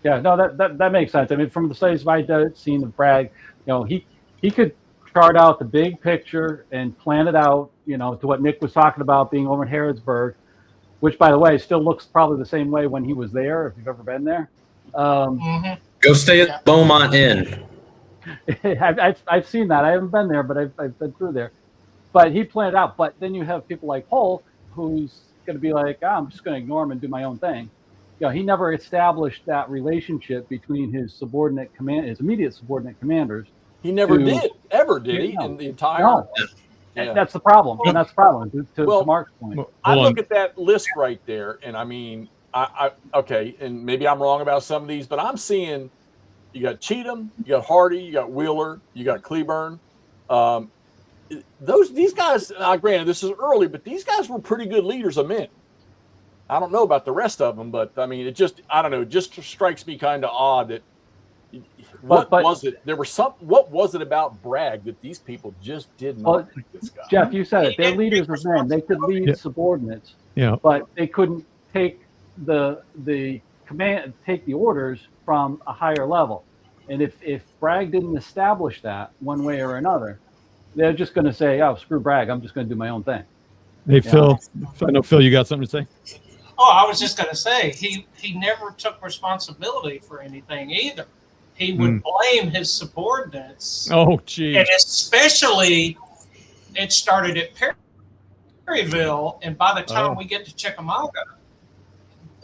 Yeah, no, that makes sense. I mean, from the studies I've seen of Bragg, he could chart out the big picture and plan it out, to what Nick was talking about being over in Harrodsburg, which, by the way, still looks probably the same way when he was there, if you've ever been there. Go stay at Beaumont Inn. I've seen that. I haven't been there, but I've been through there. But he planned it out. But then you have people like Hull, who's going to be like, I'm just going to ignore him and do my own thing. He never established that relationship between his immediate subordinate commanders. He never did, ever did he? In the entire. No. Yeah. That's the problem. And that's the problem. To Mark's point. I look at that list right there, and I mean, okay, and maybe I'm wrong about some of these, but I'm seeing you got Cheatham, you got Hardy, you got Wheeler, you got Cleburne. These guys. Granted, this is early, but these guys were pretty good leaders of men. I don't know about the rest of them, but I mean, I don't know, it just strikes me kind of odd that what was it? What was it about Bragg that these people just did not like this guy? Jeff, you said it. They're leaders of men. They could lead subordinates, but they couldn't take the command, take the orders from a higher level. And if Bragg didn't establish that one way or another, they're just going to say, "Oh, screw Bragg. I'm just going to do my own thing." Hey, Phil. I know, Phil, you got something to say? Oh, I was just going to say he never took responsibility for anything either. He would blame his subordinates. Oh, geez. And especially, it started at Perryville, and by the time we get to Chickamauga,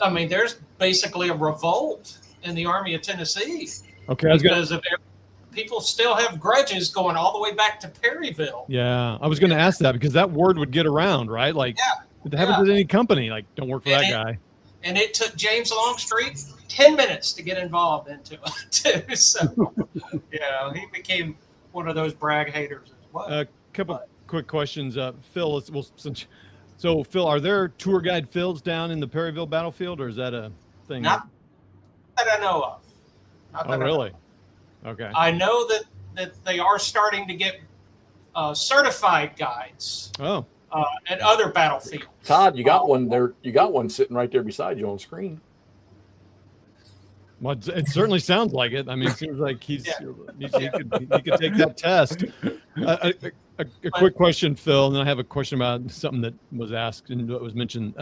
I mean, there's basically a revolt in the Army of Tennessee. Okay, because people still have grudges going all the way back to Perryville. Yeah, I was going to ask that because that word would get around, right? Like, it happens at any company. Like, don't work for that guy. And it took James Longstreet 10 minutes to get involved into it, too. So, he became one of those Bragg haters as well. A couple quick questions. Phil, so, Phil, are there tour guide Phils down in the Perryville battlefield, or is that a thing? Not that I know of. Oh, really? Okay. I know that they are starting to get certified guides. Oh. At other battlefields. Todd, you got one there. You got one sitting right there beside you on screen. Well, it certainly sounds like it. I mean, it seems like he could take that test. A quick question, Phil, and then I have a question about something that was asked and what was mentioned.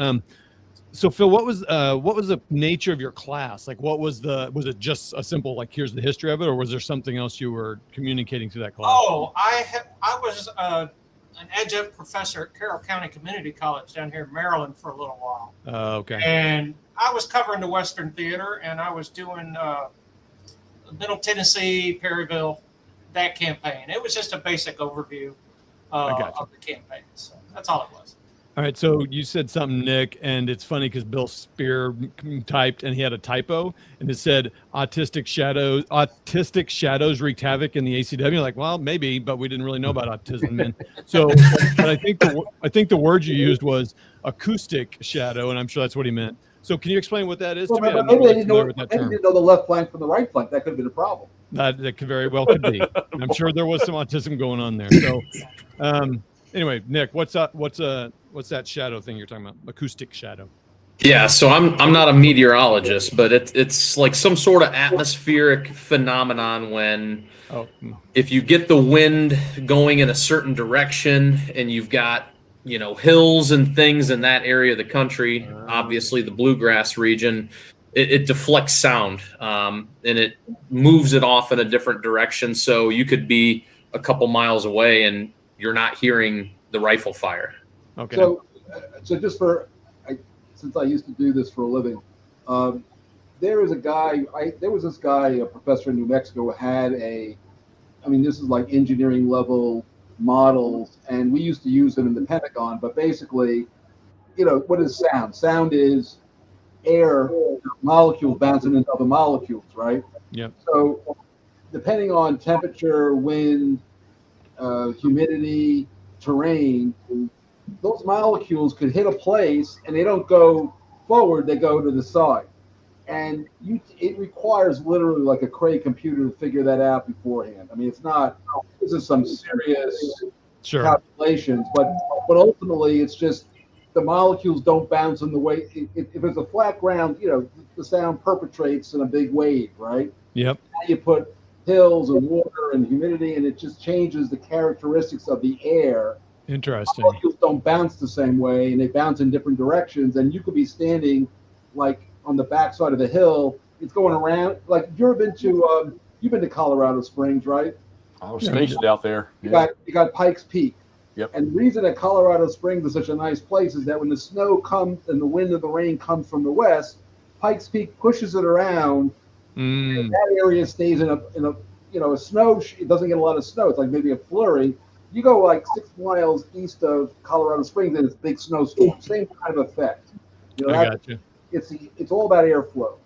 So, Phil, what was the nature of your class? Like, was it just a simple, like, here's the history of it, or was there something else you were communicating through that class? Oh, I was an adjunct professor at Carroll County Community College down here in Maryland for a little while. Okay. And I was covering the Western Theater, and I was doing Middle Tennessee, Perryville, that campaign. It was just a basic overview of the campaign. So that's all it was. All right, so you said something, Nick, and it's funny because Bill Spear typed, and he had a typo, and it said autistic shadows wreaked havoc in the ACW. Like, well, maybe, but we didn't really know about autism, man. So, but I think the word you used was acoustic shadow, and I'm sure that's what he meant. So, can you explain what that is to me? Maybe they didn't know the left flank from the right flank. That could have been a problem. That could very well could be. I'm sure there was some autism going on there. So, anyway, Nick, what's that shadow thing you're talking about? Acoustic shadow. Yeah, so I'm not a meteorologist, but it's like some sort of atmospheric phenomenon when if you get the wind going in a certain direction and you've got, hills and things in that area of the country, obviously the Bluegrass region, it deflects sound and it moves it off in a different direction. So you could be a couple miles away and you're not hearing the rifle fire. Okay. So just since I used to do this for a living, there was this guy, a professor in New Mexico, had this is like engineering level models, and we used to use them in the Pentagon. But basically, what is sound? Sound is air molecules bouncing into other molecules, right? Yeah. So depending on temperature, wind, humidity, terrain, those molecules could hit a place and they don't go forward, they go to the side. And it requires literally like a Cray computer to figure that out beforehand. I mean, this is some serious calculations, but ultimately it's just the molecules don't bounce in the way. If it's a flat ground, the sound perpetrates in a big wave, right? Yep. Now you put hills and water and humidity, and it just changes the characteristics of the air. Interesting. Molecules don't bounce the same way, and they bounce in different directions. And you could be standing like on the backside of the hill. It's going around. Like you've been to Colorado Springs, right? I was stationed out there. You got Pikes Peak. Yep. And the reason that Colorado Springs is such a nice place is that when the snow comes and the wind and the rain comes from the west, Pikes Peak pushes it around, and that area stays in a snow. It doesn't get a lot of snow. It's like maybe a flurry. You go like 6 miles east of Colorado Springs, and it's big snowstorm. Same kind of effect. I got you. It's all about airflow.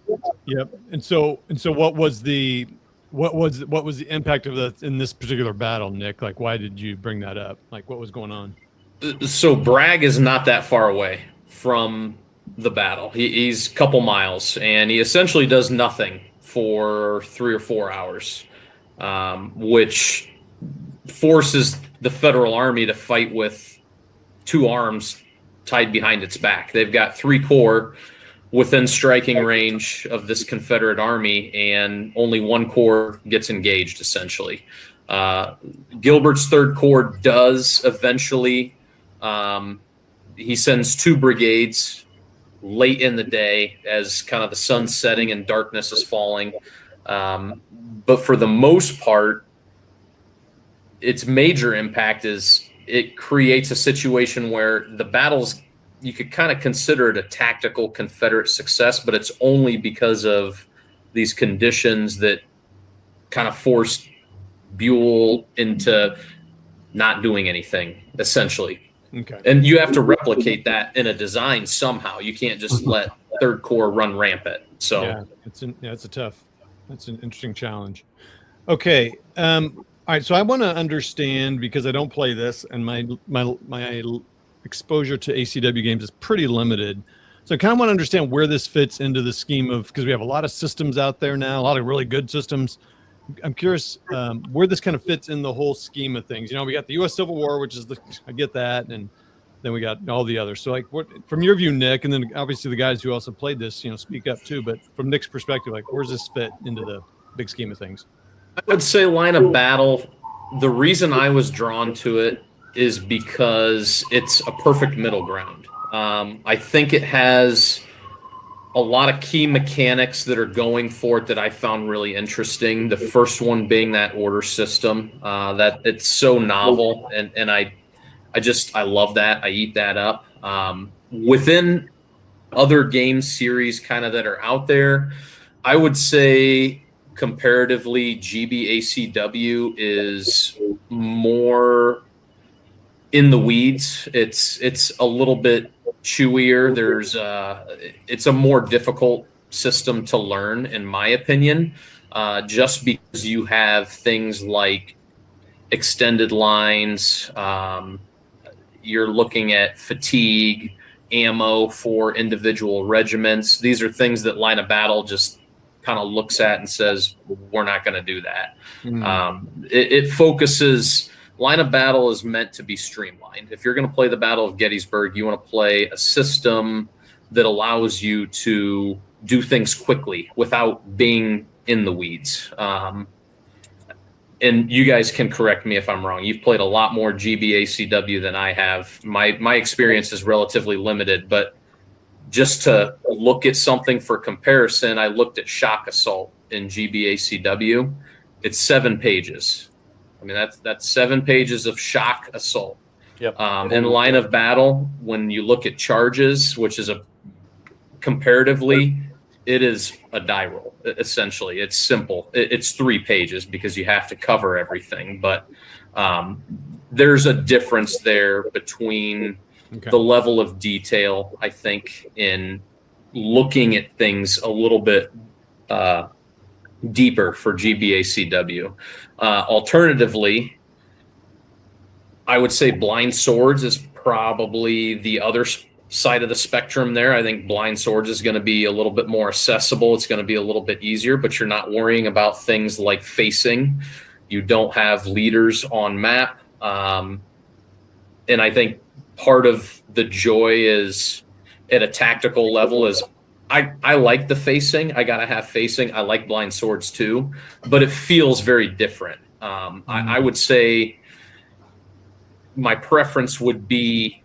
Yep. And so what was the impact of that in this particular battle, Nick? Like, why did you bring that up? Like, what was going on? So Bragg is not that far away from the battle. He's a couple miles, and he essentially does nothing for 3 or 4 hours, which forces the Federal Army to fight with 2 arms tied behind its back. They've got 3 corps within striking range of this Confederate Army, and only 1 corps gets engaged, essentially. Gilbert's 3rd Corps does eventually. He sends 2 brigades late in the day as kind of the sun's setting and darkness is falling. But for the most part, its major impact is it creates a situation where the battles, you could kind of consider it a tactical Confederate success, but it's only because of these conditions that kind of forced Buell into not doing anything, essentially. Okay. And you have to replicate that in a design somehow. You can't just let 3rd Corps run rampant. So yeah, it's an interesting challenge. Okay. All right. So I want to understand, because I don't play this, and my exposure to ACW games is pretty limited. So I kind of want to understand where this fits into the scheme of, because we have a lot of systems out there now, a lot of really good systems. I'm curious where this kind of fits in the whole scheme of things. We got the U.S. Civil War, which is I get that, and then we got all the others. So, like, what from your view, Nick, and then obviously the guys who also played this, speak up too. But from Nick's perspective, like, where's this fit into the big scheme of things? I would say line of battle. The reason I was drawn to it is because it's a perfect middle ground. I think it has a lot of key mechanics that are going for it that I found really interesting. The first one being that order system, that it's so novel, and I love that. I eat that up. Within other game series kind of that are out there, I would say comparatively GBACW is more in the weeds. It's a little bit chewier. It's a more difficult system to learn, in my opinion, just because you have things like extended lines. You're looking at fatigue, ammo for individual regiments. These are things that line of battle just kind of looks at and says, we're not going to do that. It focuses. Line of battle is meant to be streamlined. If you're going to play the Battle of Gettysburg, you want to play a system that allows you to do things quickly without being in the weeds. And you guys can correct me if I'm wrong. You've played a lot more GBACW than I have. My experience is relatively limited, but just to look at something for comparison, I looked at Shock Assault in GBACW. It's 7 pages. I mean, that's 7 pages of Shock Assault. Yep. In line of battle, when you look at charges, which is comparatively, it is a die roll. Essentially, it's simple. It's 3 pages because you have to cover everything. But there's a difference there between the level of detail, I think, in looking at things a little bit deeper for GBACW. Alternatively, I would say Blind Swords is probably the other side of the spectrum there. I think Blind Swords is going to be a little bit more accessible. It's going to be a little bit easier, but you're not worrying about things like facing. You don't have leaders on map. And I think part of the joy is at a tactical level is I like the facing. I got to have facing. I like Blind Swords too, but it feels very different. I would say my preference would be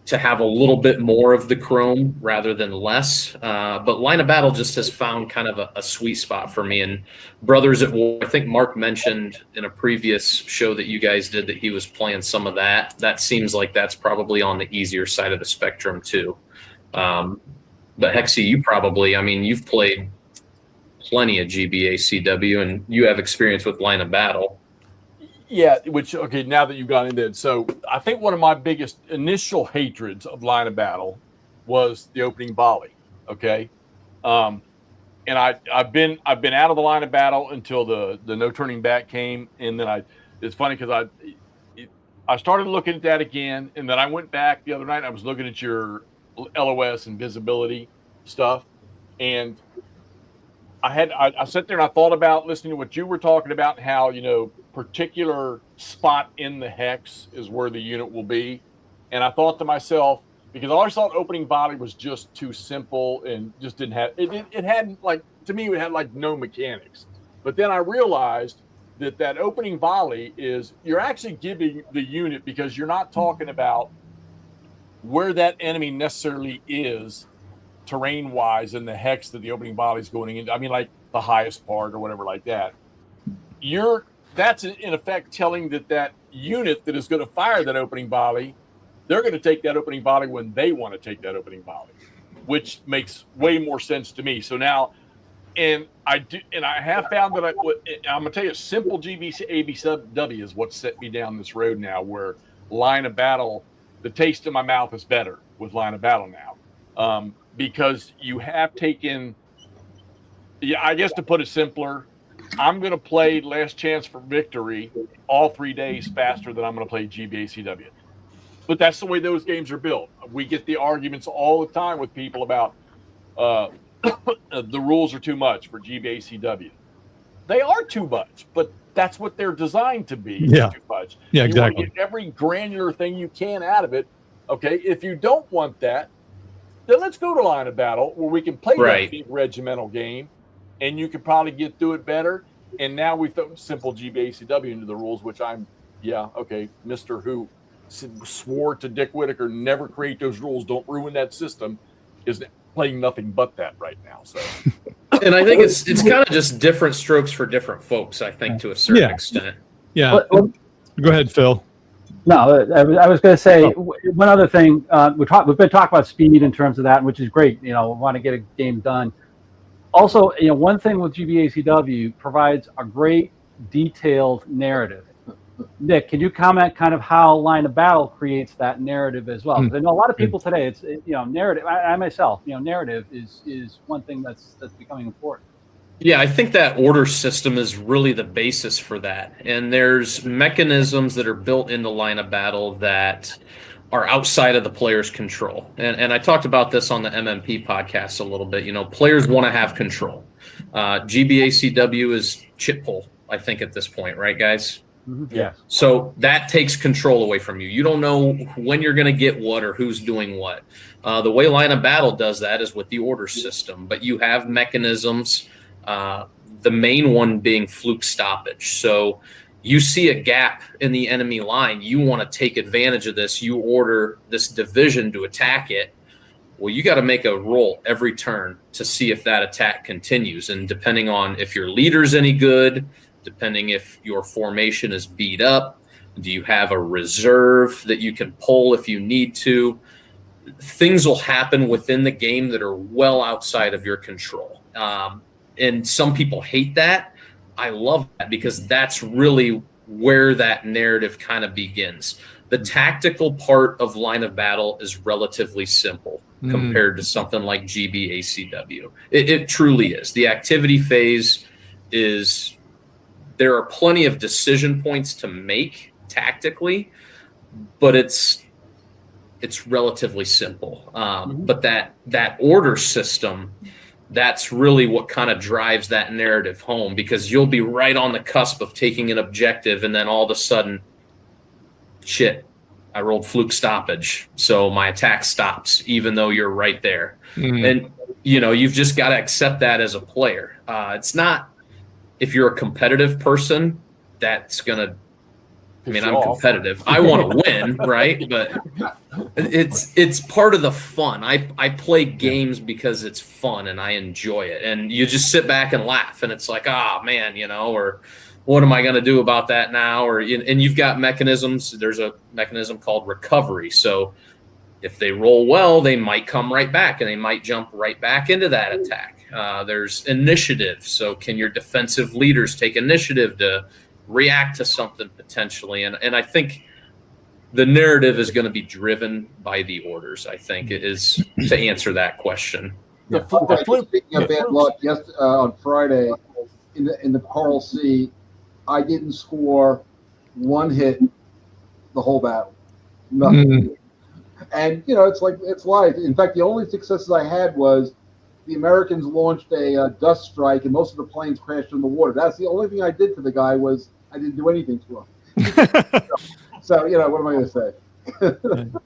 to have a little bit more of the chrome rather than less. But line of battle just has found kind of a sweet spot for me. And Brothers at War, I think Mark mentioned in a previous show that you guys did that he was playing some of that. That seems like that's probably on the easier side of the spectrum too. But Hexy, you've played plenty of GBACW and you have experience with line of battle. Yeah, now that you've gone into it. So I think one of my biggest initial hatreds of line of battle was the opening volley. Okay. And I've been out of the line of battle until the no turning back came. And then it's funny because I started looking at that again. And then I went back the other night and I was looking at your LOS and visibility stuff. And I sat there and I thought about listening to what you were talking about, and how, particular spot in the hex is where the unit will be. And I thought to myself, because I always thought opening volley was just too simple and just didn't have it hadn't, like, to me, it had like no mechanics. But then I realized that opening volley is, you're actually giving the unit, because you're not talking about where that enemy necessarily is terrain wise in the hex that the opening volley is going into. I mean, like the highest part or whatever like that. That's in effect telling that unit that is going to fire that opening volley, they're going to take that opening volley when they want to take that opening volley, which makes way more sense to me. So now, and I have found that I'm going to tell you, simple GBABW is what set me down this road now, where line of battle, the taste in my mouth is better with line of battle now, because you have taken, I guess to put it simpler, I'm going to play Last Chance for Victory all 3 days faster than I'm going to play GBACW. But that's the way those games are built. We get the arguments all the time with people about the rules are too much for GBACW. They are too much, but that's what they're designed to be. Yeah. Too much. Yeah, you exactly. want to get every granular thing you can out of it. Okay, if you don't want that, then let's go to line of battle where we can play that big regimental game, and you can probably get through it better. And now we've thrown simple GBACW into the rules, which Mr. Who swore to Dick Whitaker, never create those rules, don't ruin that system, is playing nothing but that right now. So, and I think it's kind of just different strokes for different folks, I think, to a certain extent. Yeah. Go ahead, Phil. No, I was going to say one other thing. We've been talking about speed in terms of that, which is great. Want to get a game done. Also, one thing with GBACW provides a great detailed narrative. Nick, can you comment kind of how line of battle creates that narrative as well? Because I know a lot of people today, it's narrative. I myself, narrative is one thing that's becoming important. Yeah, I think that order system is really the basis for that. And there's mechanisms that are built into line of battle that are outside of the player's control. And I talked about this on the MMP podcast a little bit. Players want to have control. GBACW is chip pull, I think, at this point, right, guys? Yeah. So that takes control away from you. You don't know when you're going to get what or who's doing what. The way line of battle does that is with the order system, but you have mechanisms. The main one being fluke stoppage. So you see a gap in the enemy line, you want to take advantage of this. You order this division to attack it. Well, you got to make a roll every turn to see if that attack continues. And depending on if your leader's any good, depending if your formation is beat up, do you have a reserve that you can pull if you need to? Things will happen within the game that are well outside of your control. And some people hate that. I love that, because that's really where that narrative kind of begins. The tactical part of line of battle is relatively simple compared to something like GBACW. It truly is. The activity phase is, there are plenty of decision points to make tactically, but it's relatively simple. But that order system, that's really what kind of drives that narrative home, because you'll be right on the cusp of taking an objective, and then all of a sudden, shit, I rolled fluke stoppage, so my attack stops, even though you're right there. And, you've just got to accept that as a player. It's not, if you're a competitive person, that's going to, I'm competitive. I want to win, right? But it's part of the fun. I play games because it's fun and I enjoy it. And you just sit back and laugh, and it's like, man, or what am I going to do about that now? And you've got mechanisms. There's a mechanism called recovery. So if they roll well, they might come right back, and they might jump right back into that attack. There's initiative. So can your defensive leaders take initiative to react to something potentially? And I think the narrative is going to be driven by the orders, I think, is to answer that question. Speaking of bad luck, on Friday in the Coral Sea, I didn't score one hit the whole battle. Nothing. And it's like it's life. In fact, the only successes I had was the Americans launched a dust strike, and most of the planes crashed in the water. That's the only thing I did for the guy. Was I didn't do anything to him. So what am I going to say?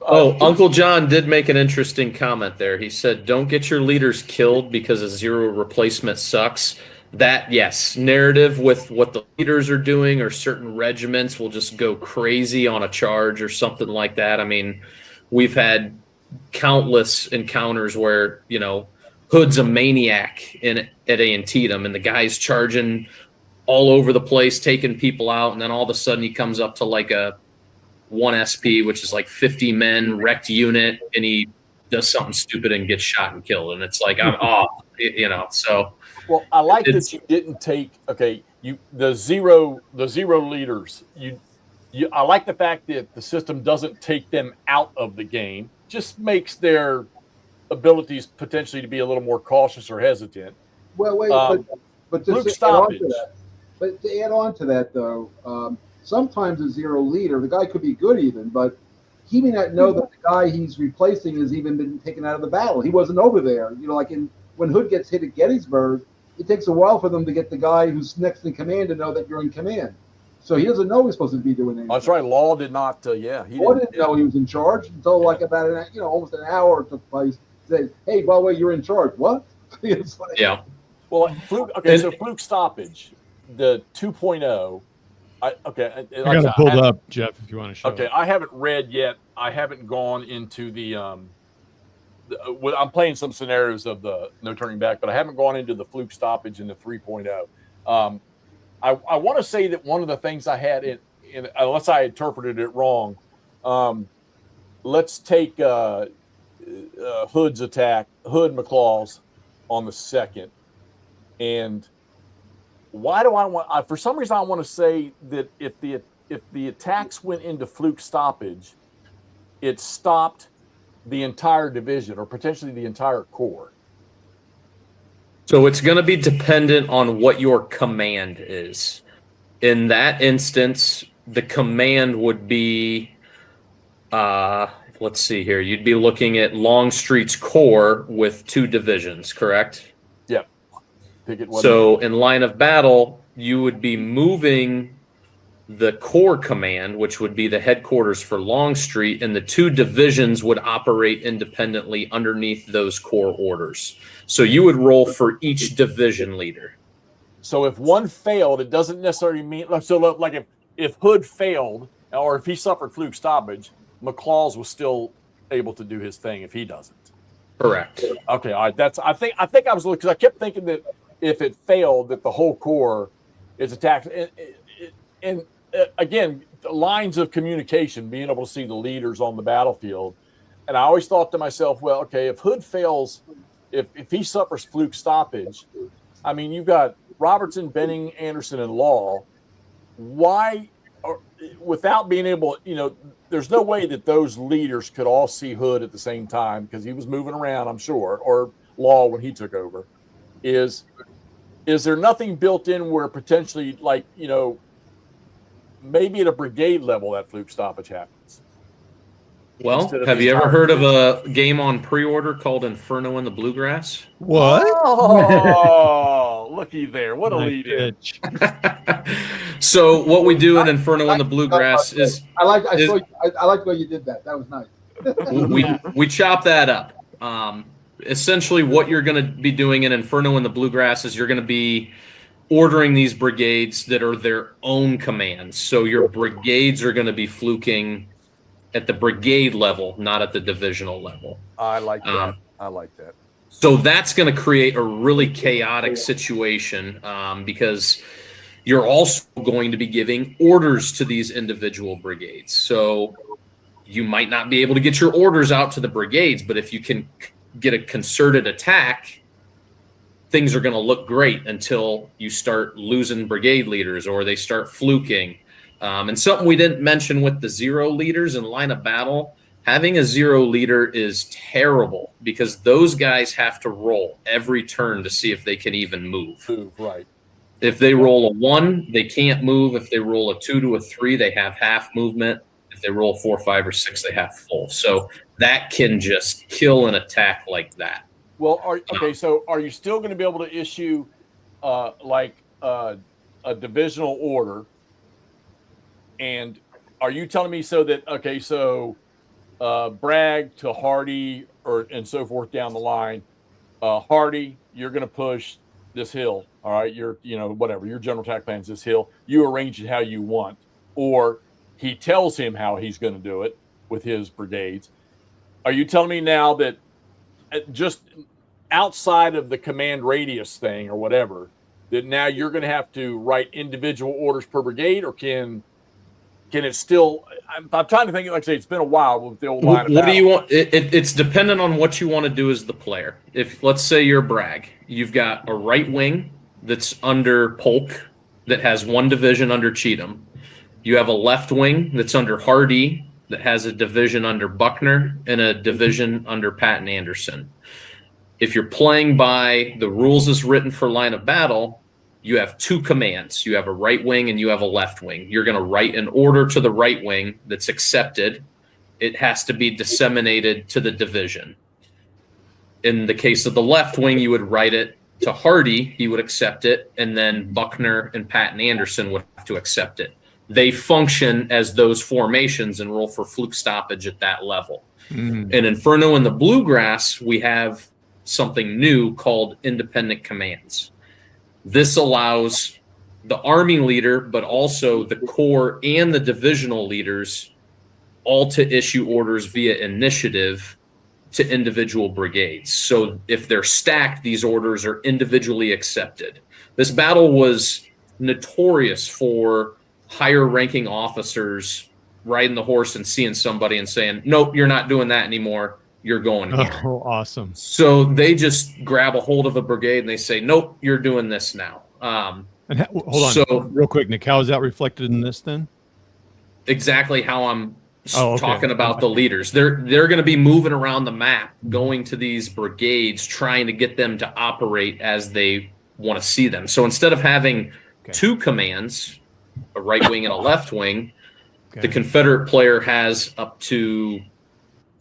Oh, Uncle John did make an interesting comment there. He said, "Don't get your leaders killed because a zero replacement sucks." That, yes, narrative with what the leaders are doing, or certain regiments will just go crazy on a charge or something like that. I mean, we've had countless encounters where Hood's a maniac at Antietam, and the guy's charging all over the place, taking people out, and then all of a sudden he comes up to like a 1 SP, which is like 50 men, wrecked unit, and he does something stupid and gets shot and killed. And it's like, I'm off, so. Well, I like that you didn't take, the zero leaders. I like the fact that the system doesn't take them out of the game, just makes their abilities potentially to be a little more cautious or hesitant. Well, wait, but just to add on to that, though, sometimes a zero leader, the guy could be good even, but he may not know that the guy he's replacing has even been taken out of the battle. He wasn't over there. Like when Hood gets hit at Gettysburg, it takes a while for them to get the guy who's next in command to know that you're in command. So he doesn't know he's supposed to be doing anything. That's right. Law did not. He didn't know he was in charge until like about almost an hour took place. Said, "Hey, by the way, you're in charge." What? Yeah. Well, so fluke stoppage, the 2.0. I got to pull up, Jeff, if you want to show. Okay, I haven't read yet. I haven't gone into the I'm playing some scenarios of the no turning back, but I haven't gone into the fluke stoppage in the 3.0. I want to say that one of the things I had in unless I interpreted it wrong, let's take Hood's attack, McClaw's on the second, and why do I want? For some reason, I want to say that if the attacks went into fluke stoppage, it stopped the entire division or potentially the entire corps. So it's going to be dependent on what your command is. In that instance, the command would be, let's see here. You'd be looking at Longstreet's corps with 2 divisions, correct? Yep. So in line of battle, you would be moving the corps command, which would be the headquarters for Longstreet, and the 2 divisions would operate independently underneath those corps orders. So you would roll for each division leader. So if one failed, it doesn't necessarily mean like if Hood failed or if he suffered fluke stoppage, McClaw's was still able to do his thing if he doesn't. Correct. Okay, all right. I think I was looking because I kept thinking that if it failed, that the whole corps is attacked. And again, lines of communication, being able to see the leaders on the battlefield. And I always thought to myself, well, okay, if Hood fails, if he suffers fluke stoppage, I mean, you've got Robertson, Benning, Anderson, and Law. Why, without being able, there's no way that those leaders could all see Hood at the same time because he was moving around, I'm sure, or Law when he took over. Is there nothing built in where potentially, like, maybe at a brigade level that fluke stoppage happens? Well, have you ever heard of a game on pre-order called Inferno in the Bluegrass? What? Oh, looky there. What a lead in. So what we do in Inferno in the Bluegrass is... I like the way you did that. That was nice. we chop that up. Essentially, what you're going to be doing in Inferno in the Bluegrass is you're going to be ordering these brigades that are their own commands. So your brigades are going to be fluking at the brigade level, not at the divisional level. I like that. I like that. So that's going to create a really chaotic situation because you're also going to be giving orders to these individual brigades. So you might not be able to get your orders out to the brigades, but if you can get a concerted attack, things are going to look great until you start losing brigade leaders or they start fluking. And something we didn't mention with the 0 leaders in line of battle, having a 0 leader is terrible because those guys have to roll every turn to see if they can even move. Right. If they roll a 1, they can't move. If they roll a 2 to a 3, they have half movement. If they roll 4, 5, or 6, they have full. So that can just kill an attack like that. Well, so are you still going to be able to issue a divisional order? And are you telling me Bragg to Hardy and so forth down the line? Hardy, you're going to push this hill. All right. Whatever your general attack plan is this hill. You arrange it how you want, or he tells him how he's going to do it with his brigades. Are you telling me now that just outside of the command radius thing or whatever, that now you're going to have to write individual orders per brigade, or can it still? I'm trying to think. Like I say, it's been a while with the old line of battle. What do you want? It's dependent on what you want to do as the player. If, let's say, you're Bragg, you've got a right wing that's under Polk that has one division under Cheatham. You have a left wing that's under Hardy that has a division under Buckner and a division under Patton Anderson. If you're playing by the rules as written for line of battle, you have two commands. You have a right wing and you have a left wing. You're going to write an order to the right wing that's accepted. It has to be disseminated to the division. In the case of the left wing, you would write it to Hardy. He would accept it. And then Buckner and Patton Anderson would have to accept it. They function as those formations and roll for fluke stoppage at that level. In Inferno and the Bluegrass, we have something new called independent commands. This allows the army leader, but also the corps and the divisional leaders, all to issue orders via initiative to individual brigades. So if they're stacked, these orders are individually accepted. This battle was notorious for higher ranking officers riding the horse and seeing somebody and saying, nope, you're not doing that anymore. You're going here. Oh, awesome. So they just grab a hold of a brigade and they say, nope, you're doing this now. Hold on real quick, Nick, how is that reflected in this then? Exactly how I'm talking about the leaders. They're going to be moving around the map, going to these brigades, trying to get them to operate as they want to see them. So instead of having two commands, a right wing and a left wing, the Confederate player has up to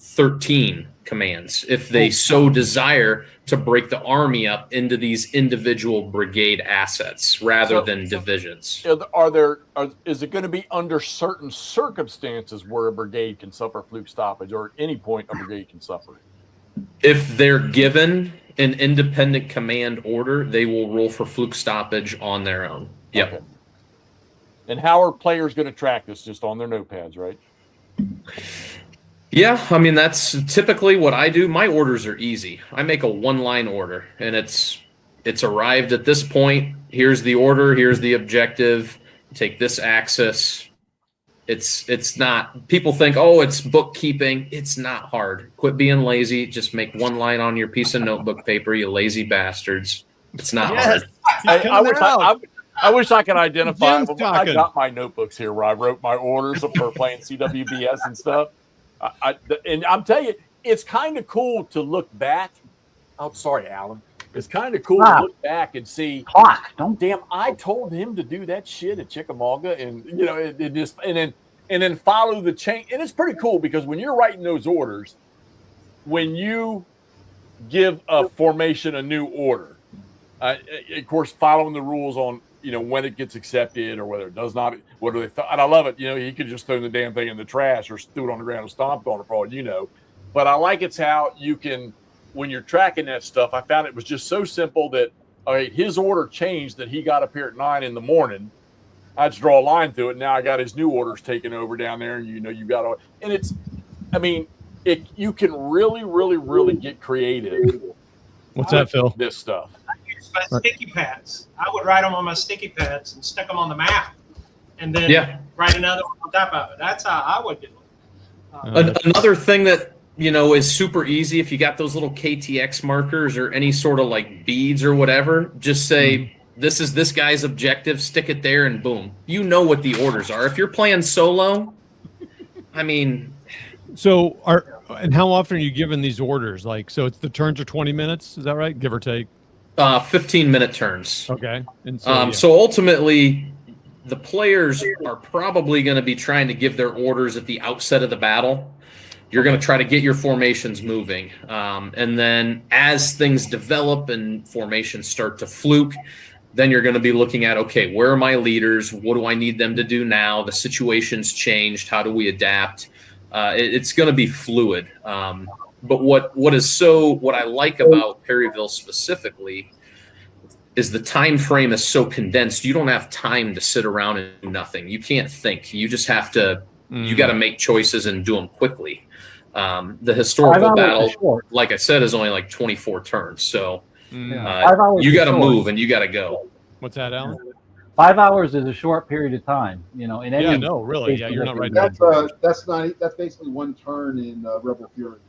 13 commands if they so desire to break the army up into these individual brigade assets rather than divisions. Is it going to be under certain circumstances where a brigade can suffer fluke stoppage, or at any point a brigade can suffer it? If they're given an independent command order, they will roll for fluke stoppage on their own. Yep. Okay. And how are players going to track this? Just on their notepads, right? Yeah, I mean, that's typically what I do. My orders are easy. I make a one-line order, and it's arrived at this point. Here's the order. Here's the objective. Take this axis. It's not. People think, oh, it's bookkeeping. It's not hard. Quit being lazy. Just make one line on your piece of notebook paper, you lazy bastards. It's not hard. I wish I could identify. I got my notebooks here where I wrote my orders for playing CWBS and stuff. And I'm telling you, it's kind of cool to look back. Oh, sorry, Alan. It's kind of cool to look back and see. Damn, I told him to do that shit at Chickamauga, and and then follow the chain. And it's pretty cool because when you're writing those orders, when you give a formation a new order, of course, following the rules on when it gets accepted or whether it does not, what do they and I love it. He could just throw the damn thing in the trash or threw it on the ground and stomped on it for all But I like it's how you can, when you're tracking that stuff, I found it was just so simple that his order changed that he got up here at 9 in the morning. I just draw a line through it. Now I got his new orders taken over down there, and you got to, and it's, I mean, you can really, really, really get creative. What's that, Phil? This stuff. My sticky pads. I would write them on my sticky pads and stick them on the map, and then write another one on top of it. That's how I would do it. Another thing that is super easy, if you got those little KTX markers or any sort of like beads or whatever, just say this is this guy's objective, stick it there, and boom, you know what the orders are. If you're playing solo, I mean. So and how often are you given these orders? Like, so it's the turns are 20 minutes, is that right? Give or take. 15-minute turns. Okay. And so ultimately, the players are probably going to be trying to give their orders at the outset of the battle. You're going to try to get your formations moving. And then as things develop and formations start to fluke, then you're going to be looking at, okay, where are my leaders? What do I need them to do now? The situation's changed. How do we adapt? It's going to be fluid. But what I like about Perryville specifically is the time frame is so condensed. You don't have time to sit around and do nothing. You can't think. You just have to, you got to make choices and do them quickly. The historical battle, like I said, is only like 24 turns. So you got to move and you got to go. What's that, Alan? 5 hours is a short period of time, in any. Yeah, no, really. Yeah, you're not right. That's basically one turn in Rebel Fury.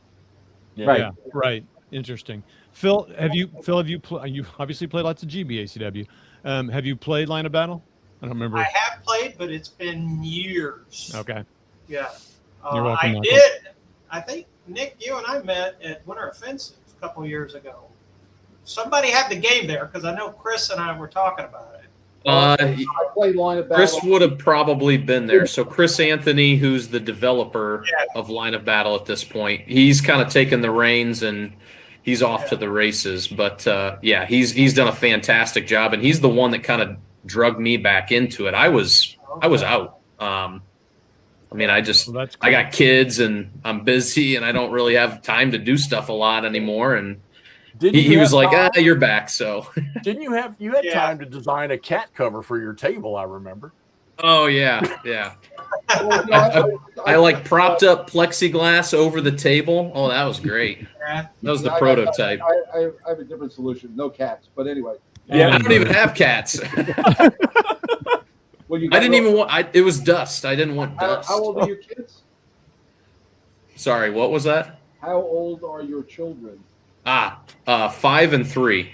Yeah. Right. Yeah, right. Interesting. Phil, you obviously played lots of GBACW. Have you played Line of Battle? I don't remember. I have played, but it's been years. Okay. Yeah. You're welcome, I Michael. did. I think, Nick, you and I met at Winter Offensive a couple years ago. Somebody had the game there because I know Chris and I were talking about it. I played Line of Battle. Chris would have probably been there. So Chris Anthony, who's the developer of Line of Battle at this point, he's kind of taken the reins and he's off to the races. But he's done a fantastic job, and he's the one that kind of drug me back into it. I was out. I got kids and I'm busy and I don't really have time to do stuff a lot anymore. And he was like, you're back. So didn't you had time to design a cat cover for your table? I remember. Oh yeah. I like propped up plexiglass over the table. Oh, that was great. That was the prototype. I have a different solution. No cats, but anyway. Yeah, I don't even have cats. I didn't even want. It was dust. I didn't want dust. How old are your kids? Sorry, what was that? How old are your children? 5 and 3.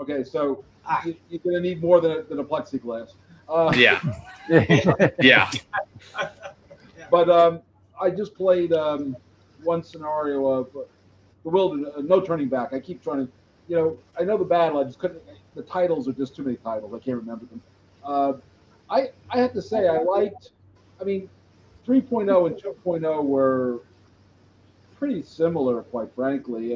Okay, so you're going to need more than a plexiglass. Yeah. Yeah. But I just played one scenario of the Wilderness, No Turning Back. I keep trying to, I know the battle. I just couldn't. The titles are just too many titles. I can't remember them. I have to say I liked. 3.0 and 2.0 were pretty similar, quite frankly.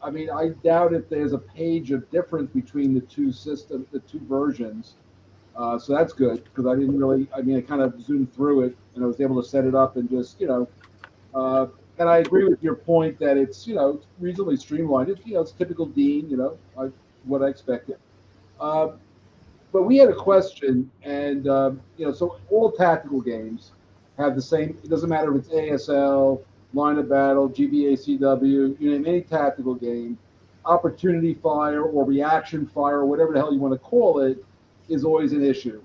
I doubt if there's a page of difference between the two systems, the two versions. So that's good because I didn't really. I kind of zoomed through it and I was able to set it up and just, and I agree with your point that it's, it's reasonably streamlined. It's typical Dean, what I expected. But we had a question, and so all tactical games have the same. It doesn't matter if it's ASL, Line of Battle, GBACW, any tactical game, opportunity fire or reaction fire or whatever the hell you want to call it is always an issue.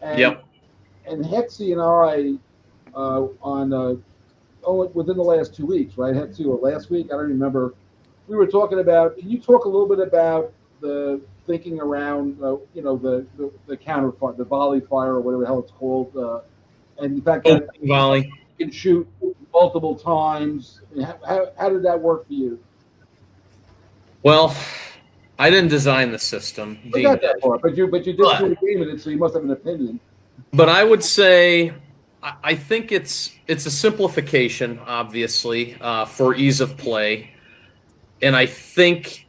And, and Hexy and I within the last 2 weeks, right? Hexy or last week, I don't remember. We were talking about. Can you talk a little bit about the thinking around, the counter fire, the volley fire, or whatever the hell it's called, and in fact, that volley you can shoot multiple times. How did that work for you? Well, I didn't design the system. I got that part, but you did do a game in it, so you must have an opinion. But I would say, I think it's a simplification, obviously, for ease of play, and I think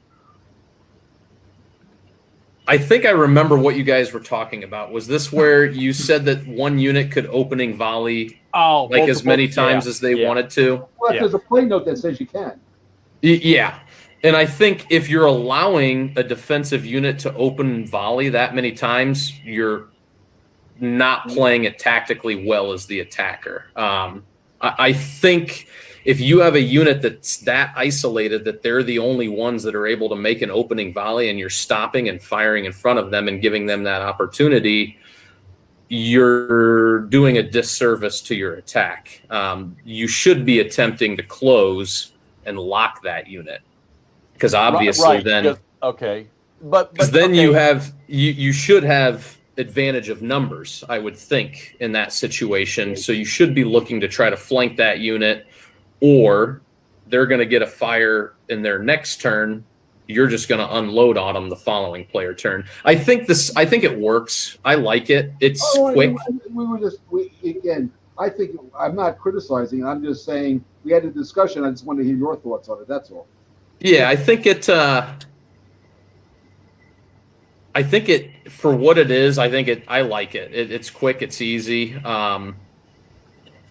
I remember what you guys were talking about. Was this where you said that one unit could opening volley as many times as they wanted to? Well, there's a play note that says you can. Yeah. And I think if you're allowing a defensive unit to open volley that many times, you're not playing it tactically well as the attacker. I think if you have a unit that's that isolated that they're the only ones that are able to make an opening volley and you're stopping and firing in front of them and giving them that opportunity, you're doing a disservice to your attack. You should be attempting to close and lock that unit because obviously you should have advantage of numbers, I would think, in that situation. So you should be looking to try to flank that unit, or they're going to get a fire in their next turn. You're just going to unload on them the following player turn. I think it works. I like it. It's quick. Again, I think I'm not criticizing. I'm just saying we had a discussion. I just wanted to hear your thoughts on it. That's all. Yeah, I think it for what it is. I like it. It's quick. It's easy.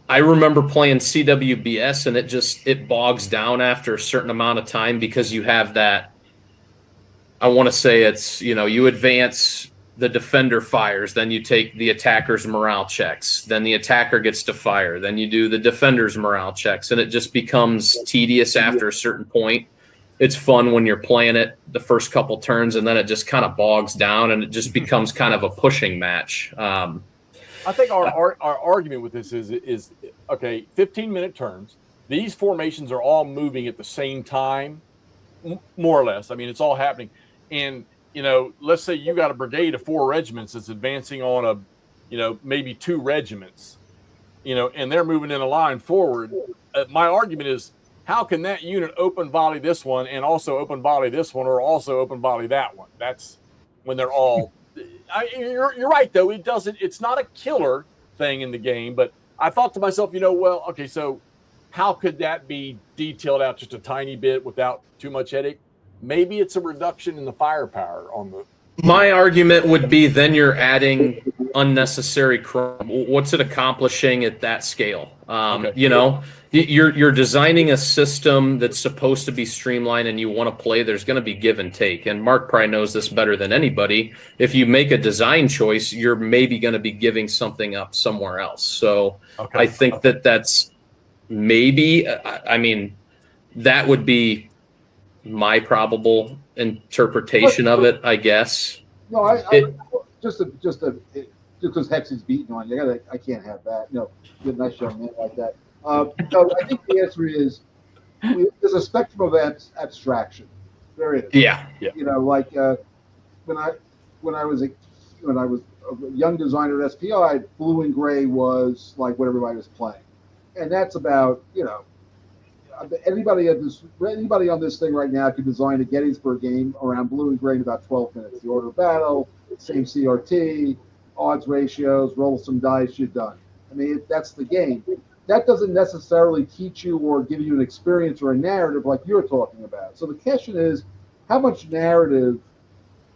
I remember playing CWBS, and it bogs down after a certain amount of time because you have that. I want to say it's, you advance, the defender fires, then you take the attacker's morale checks, then the attacker gets to fire, then you do the defender's morale checks, and it just becomes tedious after a certain point. It's fun when you're playing it the first couple turns, and then it just kind of bogs down, and it just becomes kind of a pushing match. I think our argument with this is okay, 15-minute turns. These formations are all moving at the same time, more or less. I mean, it's all happening. And, let's say you got a brigade of 4 regiments that's advancing on maybe 2 regiments, and they're moving in a line forward. My argument is, how can that unit open volley this one and also open volley this one, or also open volley that one? That's when they're all. You're right, though. It's not a killer thing in the game, but I thought to myself, well, okay, so how could that be detailed out just a tiny bit without too much headache? Maybe it's a reduction in the firepower on the. My argument would be then you're adding unnecessary crime. What's it accomplishing at that scale? Okay. You're designing a system that's supposed to be streamlined, and you want to play. There's going to be give and take, and Mark probably knows this better than anybody. If you make a design choice, you're maybe going to be giving something up somewhere else. So okay. I think that's maybe. I mean, that would be my probable interpretation of it, I guess. No, just because Hex is beating on you, I can't have that. You're a nice young man like that. No, I think the answer is there's a spectrum of abstraction. There is. Yeah. Like when I was a young designer at SPI, blue and gray was like what everybody was playing, and that's about anybody on this thing right now could design a Gettysburg game around blue and gray in about 12 minutes. The order of battle, same CRT, odds ratios, roll some dice, you're done. I mean, that's the game. That doesn't necessarily teach you or give you an experience or a narrative like you're talking about. So the question is, how much narrative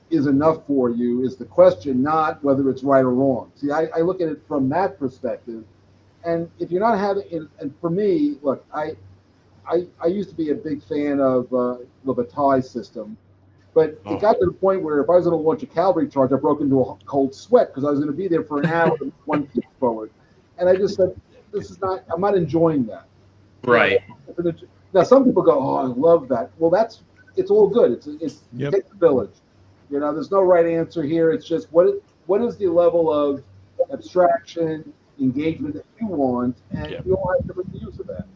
is enough for you is the question, not whether it's right or wrong. See, I look at it from that perspective. And if you're not having, and for me, look, I used to be a big fan of the Bataille system, but it got to the point where if I was going to launch a cavalry charge, I broke into a cold sweat because I was going to be there for an hour with one piece forward. And I just said, I'm not enjoying that. Right. Now, some people go, oh, I love that. Well, it's all good. It's yep. Take the village. There's no right answer here. It's just what is the level of abstraction, engagement that you want, and you all have different views of that.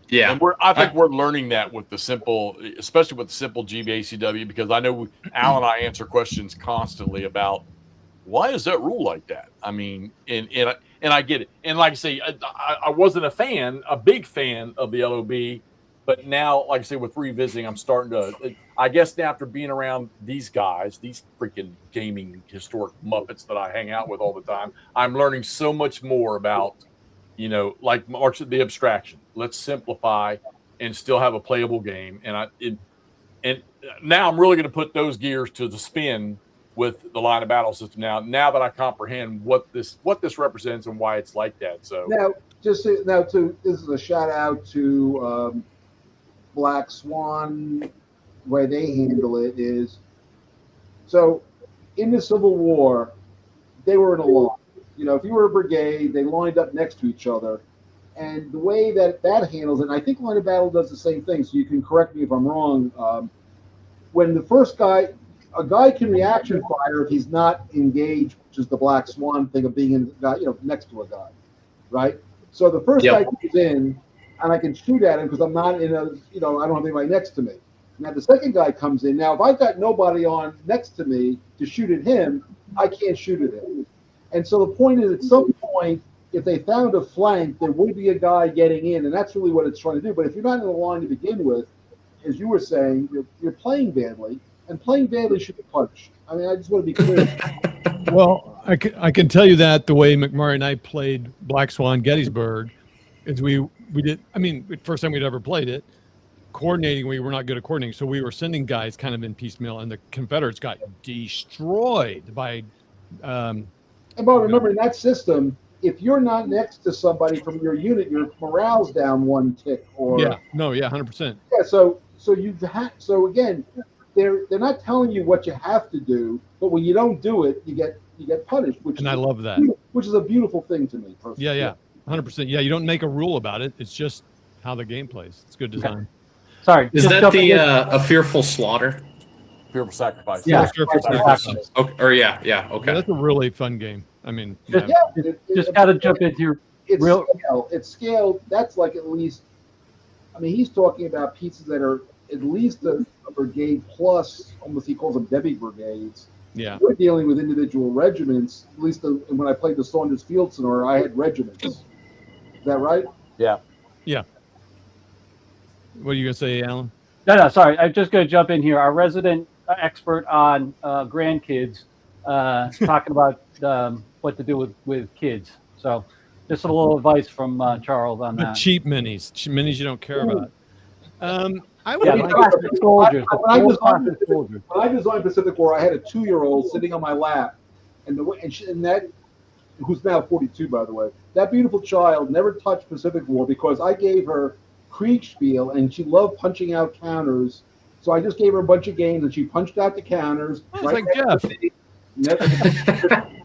Yeah. And I think we're learning that with especially with the simple GBACW, because I know Al and I answer questions constantly about why is that rule like that? I mean, and I get it. And like I say, I wasn't a big fan of the LOB, but now, like I say, with revisiting, I'm starting to, I guess now after being around these guys, these freaking gaming historic Muppets that I hang out with all the time, I'm learning so much more about, like March the abstraction. Let's simplify and still have a playable game. And now I'm really going to put those gears to the spin with the line of battle system now that I comprehend what this represents and why it's like that. So this is a shout out to Black Swan. The way they handle it is, so in the Civil War, they were in a line. If you were a brigade, they lined up next to each other. And the way that handles it, and I think line of battle does the same thing, so you can correct me if I'm wrong. When the first guy, a guy can reaction fire if he's not engaged, which is the Black Swan thing of being next to a guy, right? So the first guy comes in, and I can shoot at him because I'm not in I don't have anybody next to me. Now the second guy comes in. Now if I've got nobody on next to me to shoot at him, I can't shoot at him. And so the point is, at some point, if they found a flank, there would be a guy getting in, and that's really what it's trying to do. But if you're not in the line to begin with, as you were saying, you're playing badly, and playing badly should be punished. I mean, I just want to be clear. Well, I can tell you that the way McMurray and I played Black Swan Gettysburg is we we did. I mean, first time we'd ever played it. Coordinating, we were not good at coordinating, so we were sending guys kind of in piecemeal, and the Confederates got destroyed by. And but remember, in that system, if you're not next to somebody from your unit, your morale's down one tick. Or 100%. Yeah, so so again, they're not telling you what you have to do, but when you don't do it, you get punished. I love that. Which is a beautiful thing to me personally. Yeah, 100%. Yeah, you don't make a rule about it. It's just how the game plays. It's good design. Okay. Sorry, is that a fearful slaughter? Fearful sacrifice. Yeah, fearful sacrifice. Okay. Or okay. Yeah, that's a really fun game. I mean, just got to jump into It's scaled. That's like at least. I mean, he's talking about pieces that are at least a brigade plus. Almost he calls them Debbie brigades. Yeah, we're dealing with individual regiments. At least when I played the Saunders Field scenario, I had regiments. Is that right? Yeah. What are you gonna say, Alan? No, sorry. I'm just going to jump in here. Our resident expert on grandkids talking about what to do with kids. So just a little advice from Charles on that. Cheap minis. Minis you don't care about. I would when I designed Pacific War, I had a 2-year-old sitting on my lap, and that who's now 42, by the way. That beautiful child never touched Pacific War because I gave her Kriegspiel, and she loved punching out counters. So I just gave her a bunch of games, and she punched out the counters. It's like Jeff. I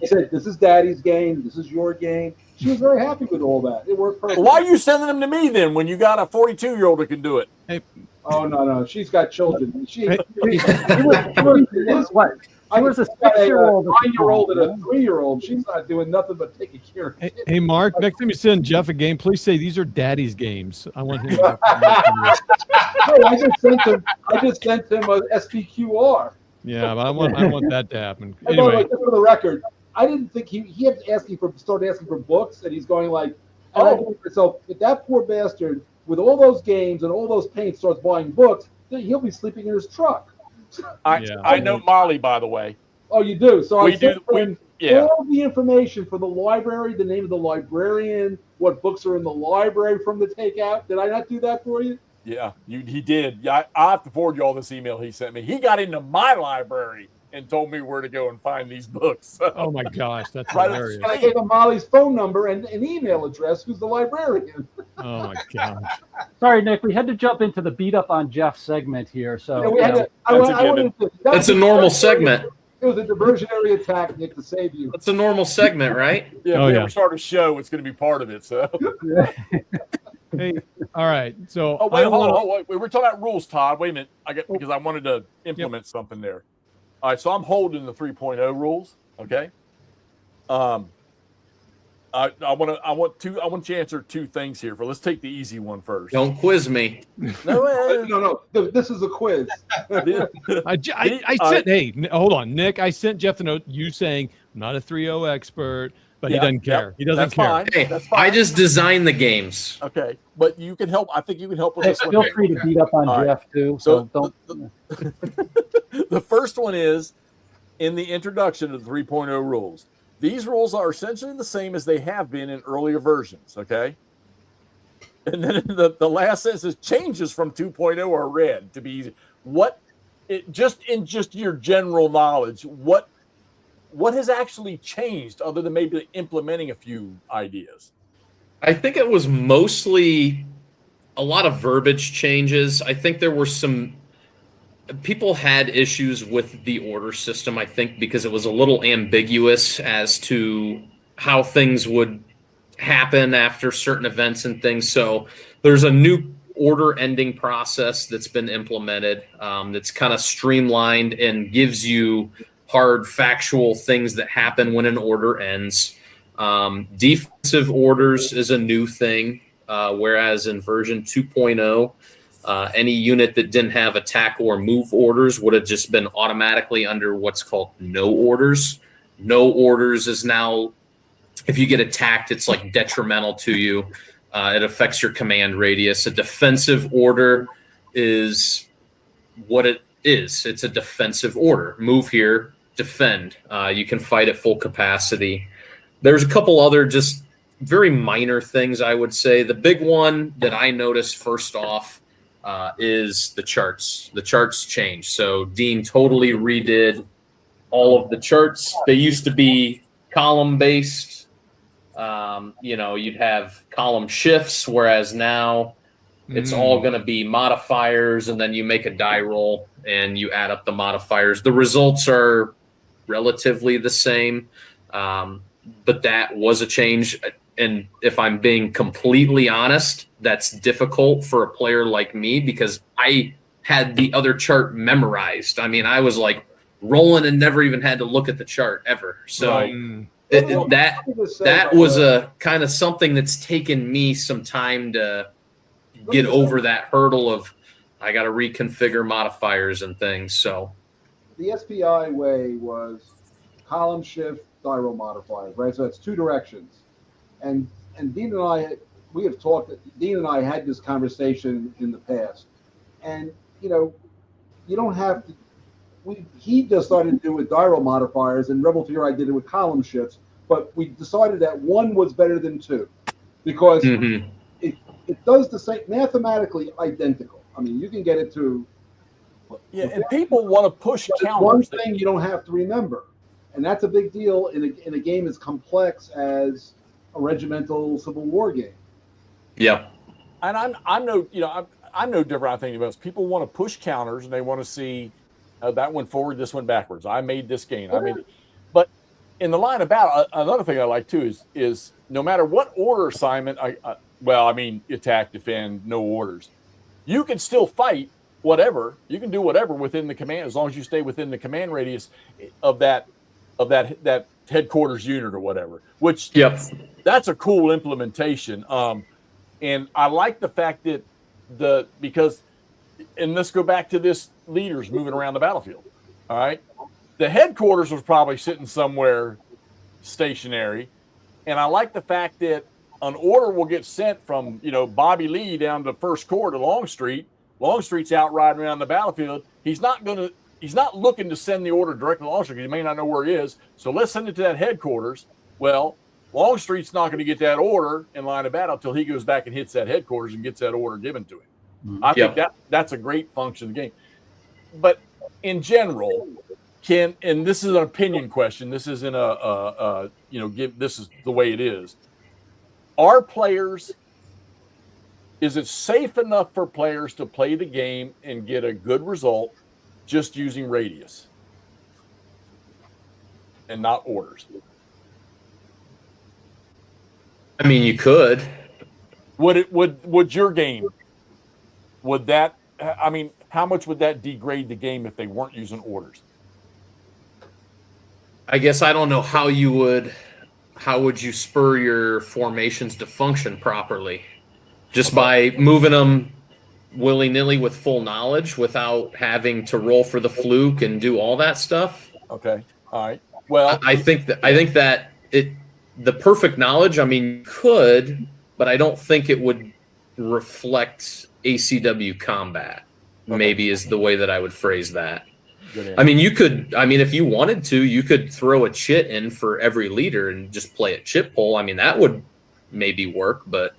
said, "This is Daddy's game. This is your game." She was very happy with all that. It worked perfectly. Why are you sending them to me then when you got a 42-year-old that can do it? Hey. Oh no, she's got children. I was a 6-year-old, a 9-year-old, and a 3-year-old. She's not doing nothing but taking care of it. Hey, Mark, next time you send Jeff a game, please say these are Daddy's games. I want him. I just sent him a SPQR. Yeah, but I want that to happen. Anyway, for the record, I didn't think he had to start asking for books, and he's going like, so if that poor bastard with all those games and all those paints starts buying books, then he'll be sleeping in his truck. I know Molly, by the way. Oh, you do? So I sent him Yeah. all the information for the library, the name of the librarian, what books are in the library from the takeout. Did I not do that for you? Yeah, he did. Yeah, I have to forward you all this email he sent me. He got into my library and told me where to go and find these books. Oh my gosh, that's Right. hilarious. And I gave him Molly's phone number and an email address, who's the librarian. Oh my gosh. Sorry, Nick, we had to jump into the beat up on Jeff segment here. So that's a normal segment. It was a diversionary attack, Nick, to save you. It's a normal segment, right? Yeah, if we ever start a show, it's going to be part of it. So. Hey, all right. So wait, hold on. We were talking about rules, Todd. Wait a minute. Because I wanted to implement something there. All right, so I'm holding the 3.0 rules. Okay. I want you to answer two things here. Let's take the easy one first. Don't quiz me. No. This is a quiz. I sent. Hey, hold on, Nick. I sent Jeff the note. You saying I'm not a 3.0 expert, but he doesn't care. He doesn't care. Fine. Hey, that's fine. I just design the games. Okay, but you can help. I think you can help with this one. Feel free to beat up on Jeff too. So don't. The first one is in the introduction of the 3.0 rules. These rules are essentially the same as they have been in earlier versions, okay? And then the last sentence is changes from 2.0 are read to be easy. Just your general knowledge, what has actually changed other than maybe implementing a few ideas? I think it was mostly a lot of verbiage changes. I think there were some people had issues with the order system, I think, because it was a little ambiguous as to how things would happen after certain events and things. So there's a new order ending process that's been implemented that's kind of streamlined and gives you hard factual things that happen when an order ends. Defensive orders is a new thing, whereas in version 2.0, any unit that didn't have attack or move orders would have just been automatically under what's called no orders. No orders is now, if you get attacked, it's like detrimental to you. It affects your command radius. A defensive order is what it is. It's a defensive order. Move here, defend. You can fight at full capacity. There's a couple other just very minor things, I would say. The big one that I noticed first off is the charts. The charts changed. So Dean totally redid all of the charts. They used to be column based. You'd have column shifts, whereas now it's all going to be modifiers, and then you make a die roll and you add up the modifiers. The results are relatively the same, but that was a change. And if I'm being completely honest, that's difficult for a player like me because I had the other chart memorized. I mean, I was like rolling and never even had to look at the chart ever. So that was a kind of something that's taken me some time to get over that hurdle of I got to reconfigure modifiers and things. So the SPI way was column shift, die roll modifier, right? So that's two directions. And Dean and I, we have talked. Dean and I had this conversation in the past, and you don't have to. He just started to do it with die roll modifiers, and Rebel Fury I did it with column shifts. But we decided that one was better than two, because it does the same, mathematically identical. I mean, you can get it to. Yeah, and people want to push counters. One thing you don't have to remember, and that's a big deal in a game as complex as a regimental Civil War game. Yeah, and I'm no different. I think about people want to push counters and they want to see that went forward, this went backwards. I made this gain. But in the line of battle, another thing I like too is no matter what order assignment, attack, defend, no orders, you can still fight whatever. You can do whatever within the command as long as you stay within the command radius of that headquarters unit or whatever. Which that's a cool implementation. And I like the fact that and let's go back to this leaders moving around the battlefield. All right. The headquarters was probably sitting somewhere stationary. And I like the fact that an order will get sent from, Bobby Lee down to First Corps to Longstreet. Longstreet's out riding around the battlefield. He's not looking to send the order directly to Longstreet. He may not know where he is. So let's send it to that headquarters. Well, Longstreet's not going to get that order in line of battle until he goes back and hits that headquarters and gets that order given to him. I think that's a great function of the game. But in general, and this is an opinion question. This isn't this is the way it is. Is it safe enough for players to play the game and get a good result just using radius and not orders? I mean, you could. Would your game? Would that? I mean, how much would that degrade the game if they weren't using orders? I guess I don't know how would you spur your formations to function properly? Just by moving them willy-nilly with full knowledge without having to roll for the fluke and do all that stuff? Okay. All right. Well, I think that the perfect knowledge, I mean, could, but I don't think it would reflect ACW combat. Okay. Maybe is the way that I would phrase that. I mean, if you wanted to, you could throw a chit in for every leader and just play a chit poll. I mean, that would maybe work, but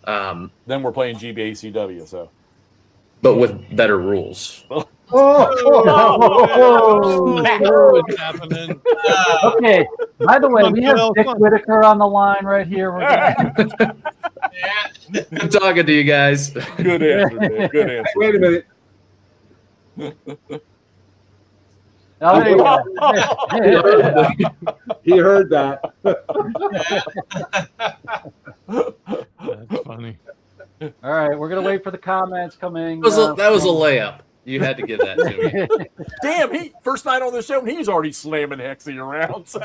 then we're playing GBACW, so. But with better rules. What's happening? Okay. By the way, we have Dick Whitaker on the line right here. Good talking to you guys. Good answer, Dick. Good answer. Wait a minute. Oh, there you go. He heard that. That's funny. All right, we're gonna wait for the comments coming. That was a layup. You had to give that to me. Damn, first night on the show, and he's already slamming Hexy around. So.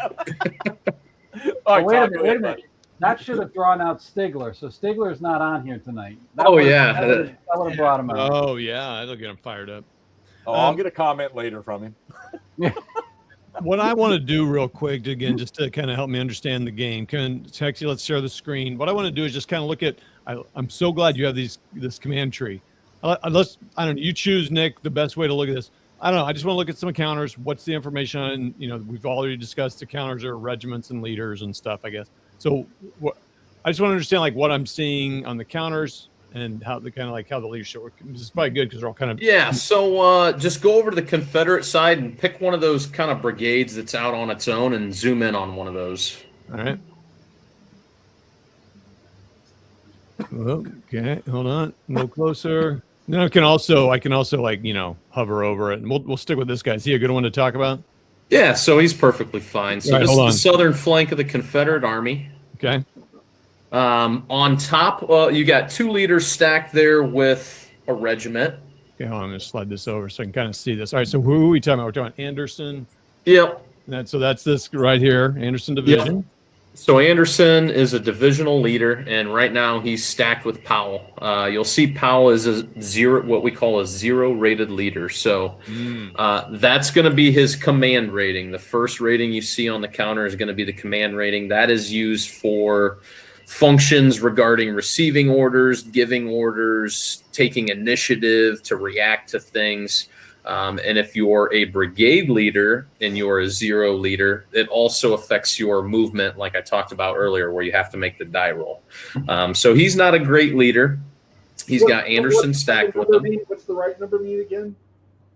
Wait a minute. That should have drawn out Stigler. So Stigler's not on here tonight. That would have brought him out. Oh yeah, that'll get him fired up. I'll get a comment later from him. What I want to do real quick, again, just to kind of help me understand the game. Hexy, let's share the screen. What I want to do is just kind of look at. I'm so glad you have this command tree. I don't know. You choose, Nick, the best way to look at this. I don't know. I just want to look at some counters. What's the information on? We've already discussed the counters are regiments and leaders and stuff, I guess. So I just want to understand like what I'm seeing on the counters and how the kind of like how the leadership work. This is probably good because they're all kind of So just go over to the Confederate side and pick one of those kind of brigades that's out on its own and zoom in on one of those. all right. Okay, hold on, a little closer. Then I can also like hover over it, and we'll stick with this guy. Is he a good one to talk about? Yeah, so he's perfectly fine. So Right, this is hold the on. southern flank of the Confederate Army. Okay. On top, you got 2 leaders stacked there with a regiment. Okay, hold on. I'm gonna slide this over so I can kind of see this. All right. So who are we talking about? We're talking about Anderson. Yep. So that's this right here, Anderson Division. So Anderson is a divisional leader, and right now he's stacked with Powell. You'll see Powell is a what we call a 0 rated leader. So that's going to be his command rating. The first rating you see on the counter is going to be the command rating. That is used for functions regarding receiving orders, giving orders, taking initiative to react to things. And if you're a brigade leader and you're a 0 leader, it also affects your movement, like I talked about earlier, where you have to make the die roll. So he's not a great leader. He's got Anderson stacked with him. What's the right number mean again?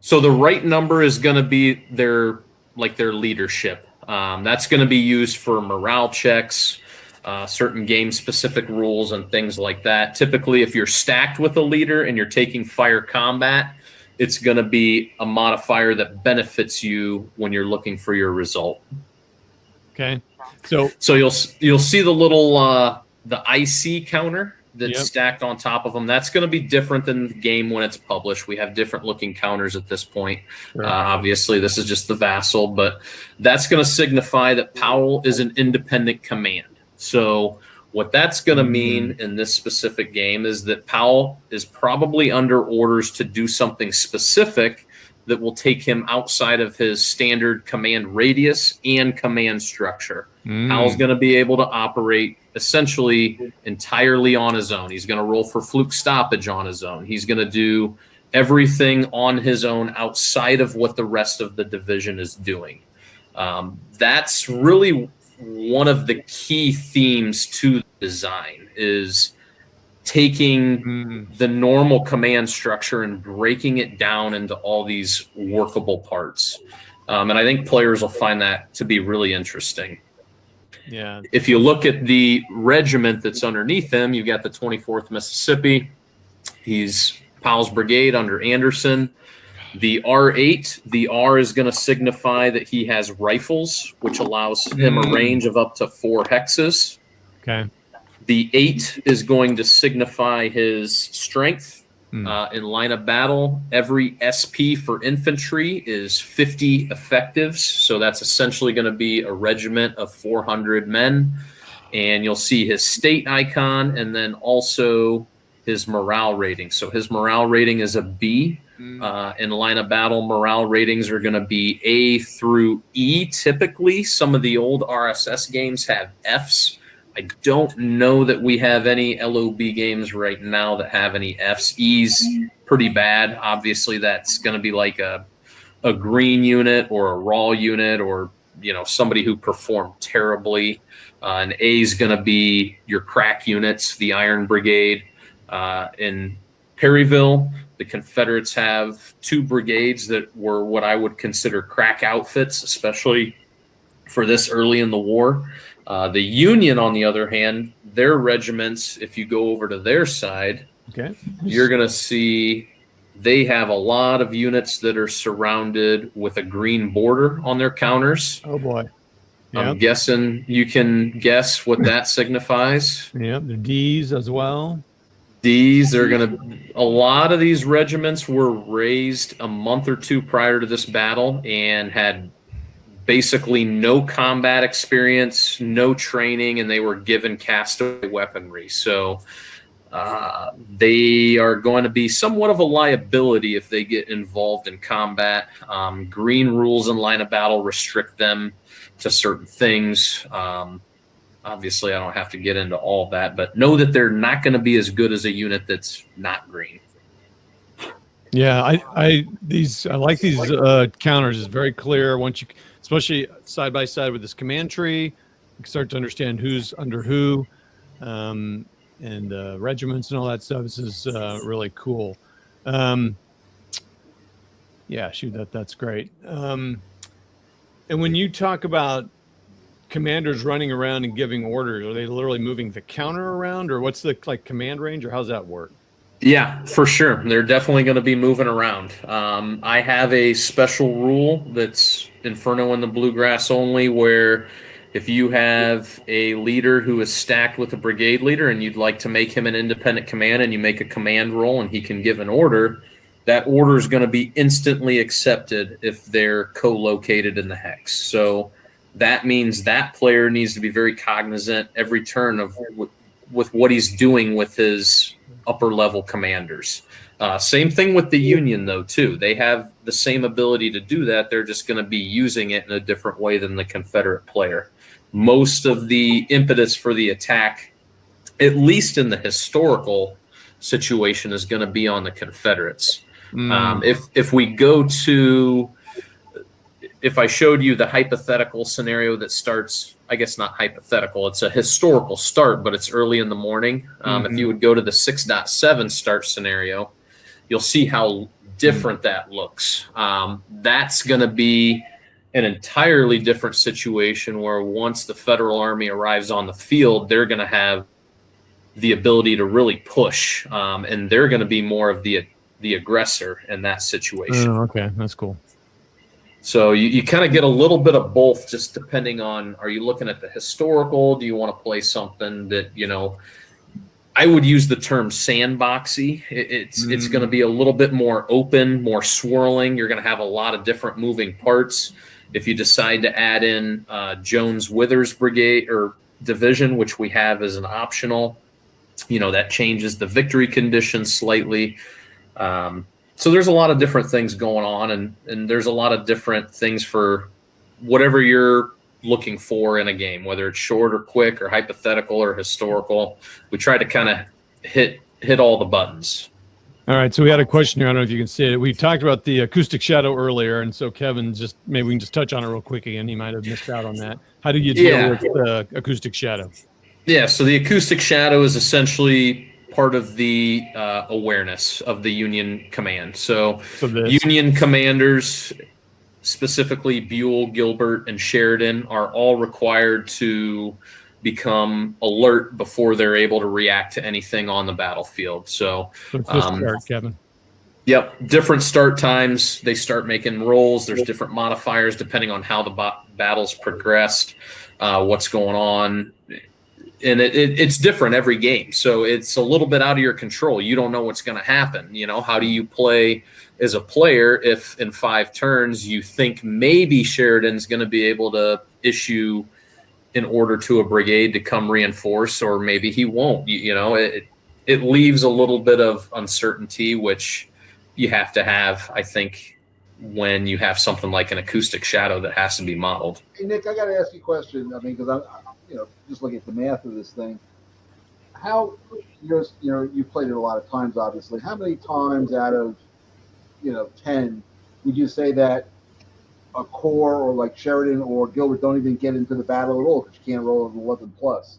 So the right number is going to be their leadership. That's going to be used for morale checks, certain game-specific rules, and things like that. Typically, if you're stacked with a leader and you're taking fire combat, it's going to be a modifier that benefits you when you're looking for your result. Okay. So you'll see the little the IC counter that's stacked on top of them. That's going to be different than the game when it's published. We have different looking counters at this point. Right. Obviously, this is just the vassal, but that's going to signify that Powell is an independent command. So what that's going to mean in this specific game is that Powell is probably under orders to do something specific that will take him outside of his standard command radius and command structure. Powell's going to be able to operate essentially entirely on his own. He's going to roll for fluke stoppage on his own. He's going to do everything on his own outside of what the rest of the division is doing. That's really one of the key themes to design, is taking the normal command structure and breaking it down into all these workable parts. And I think players will find that to be really interesting. Yeah. If you look at the regiment that's underneath him, you've got the 24th Mississippi. He's Powell's brigade under Anderson. The R8, the R is going to signify that he has rifles, which allows him a range of up to 4 hexes. Okay. The 8 is going to signify his strength in line of battle. Every SP for infantry is 50 effectives, so that's essentially going to be a regiment of 400 men. And you'll see his state icon and then also his morale rating. So his morale rating is a B. In line of battle, morale ratings are going to be A through E. Typically, some of the old RSS games have Fs. I don't know that we have any LOB games right now that have any Fs. E's pretty bad. Obviously, that's going to be like a green unit or a raw unit, or somebody who performed terribly. And A is going to be your crack units, the Iron Brigade. In Perryville, the Confederates have 2 brigades that were what I would consider crack outfits, especially for this early in the war. The Union, on the other hand, their regiments, if you go over to their side, you're going to see they have a lot of units that are surrounded with a green border on their counters. Oh, boy. I'm guessing you can guess what that signifies. Yeah, the D's as well. These are going to, a lot of these regiments were raised a month or 2 prior to this battle and had basically no combat experience, no training, and they were given castaway weaponry. So they are going to be somewhat of a liability if they get involved in combat. Green rules in line of battle restrict them to certain things. Obviously, I don't have to get into all of that, but know that they're not going to be as good as a unit that's not green. Yeah, I like these counters. It's very clear once you, especially side by side with this command tree, you can start to understand who's under who. and regiments and all that stuff. This is really cool. Yeah, shoot, that's great. And when you talk about commanders running around and giving orders, are they literally moving the counter around, or what's the command range, or how's that work? Yeah, for sure. They're definitely going to be moving around. I have a special rule that's Inferno and the Bluegrass only, where if you have a leader who is stacked with a brigade leader and you'd like to make him an independent command, and you make a command roll and he can give an order, that order is going to be instantly accepted if they're co-located in the hex. So that means that player needs to be very cognizant every turn of with what he's doing with his upper level commanders. Same thing with the Union, though, too. They have the same ability to do that. They're just going to be using it in a different way than the Confederate player. Most of the impetus for the attack, at least in the historical situation, is going to be on the Confederates. If we go to, if I showed you the hypothetical scenario that starts, I guess not hypothetical, it's a historical start, but it's early in the morning. If you would go to the 6.7 start scenario, you'll see how different that looks. That's going to be an entirely different situation where once the Federal Army arrives on the field, they're going to have the ability to really push, and they're going to be more of the aggressor in that situation. Oh, okay, that's cool. So you kind of get a little bit of both, just depending on, are you looking at the historical? Do you want to play something that, I would use the term sandboxy. It's going to be a little bit more open, more swirling. You're going to have a lot of different moving parts. If you decide to add in Jones Withers Brigade or Division, which we have as an optional, that changes the victory conditions slightly. So there's a lot of different things going on, and there's a lot of different things for whatever you're looking for in a game, whether it's short or quick or hypothetical or historical. We try to kind of hit all the buttons. All right, so we had a question here. I don't know if you can see it. We talked about the acoustic shadow earlier, and so Kevin, maybe we can just touch on it real quick again. He might have missed out on that. How do you deal with the acoustic shadow? Yeah, so the acoustic shadow is essentially part of the awareness of the Union command. So Union commanders, specifically Buell, Gilbert, and Sheridan, are all required to become alert before they're able to react to anything on the battlefield. So start, Kevin. Yep, different start times. They start making rolls. There's different modifiers depending on how the battle's progressed, what's going on. And it's different every game. So it's a little bit out of your control. You don't know what's going to happen. How do you play as a player if in 5 turns you think maybe Sheridan's going to be able to issue an order to a brigade to come reinforce, or maybe he won't? It leaves a little bit of uncertainty, which you have to have, I think, when you have something like an acoustic shadow that has to be modeled. Hey, Nick, I got to ask you a question. I mean, because I'm just looking at the math of this thing. How, you've played it a lot of times, obviously. How many times out of, 10 would you say that a Corps or like Sheridan or Gilbert don't even get into the battle at all because you can't roll an 11 plus?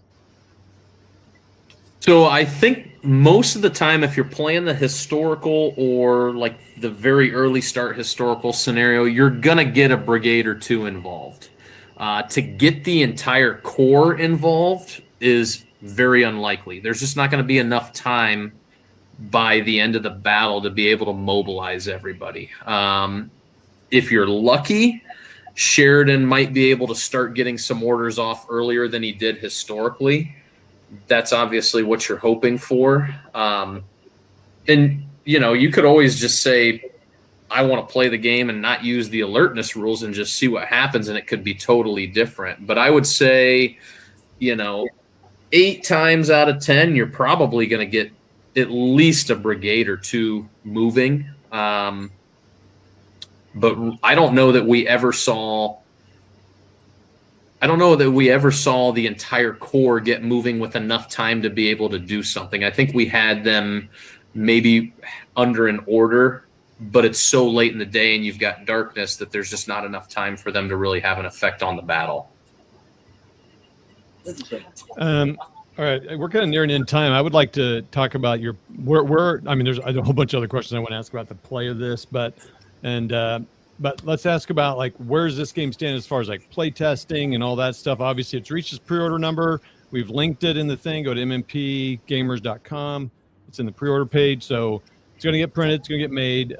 So I think most of the time, if you're playing the historical or like the very early start historical scenario, you're going to get a brigade or 2 involved. To get the entire Corps involved is very unlikely. There's just not going to be enough time by the end of the battle to be able to mobilize everybody. If you're lucky, Sheridan might be able to start getting some orders off earlier than he did historically. That's obviously what you're hoping for. And, you could always just say, I want to play the game and not use the alertness rules and just see what happens, and it could be totally different. But I would say, 8 times out of 10, you're probably going to get at least a brigade or 2 moving. But I don't know that we ever saw the entire Corps get moving with enough time to be able to do something. I think we had them maybe under an order, but it's so late in the day and you've got darkness that there's just not enough time for them to really have an effect on the battle. All right, we're kind of nearing end time. I would like to talk about your I mean, there's a whole bunch of other questions I want to ask about the play of this, but let's ask about like where's this game stand as far as like play testing and all that stuff. Obviously, it's reached its pre-order number. We've linked it in the thing. Go to mmpgamers.com. It's in the pre-order page, so it's going to get printed. It's going to get made.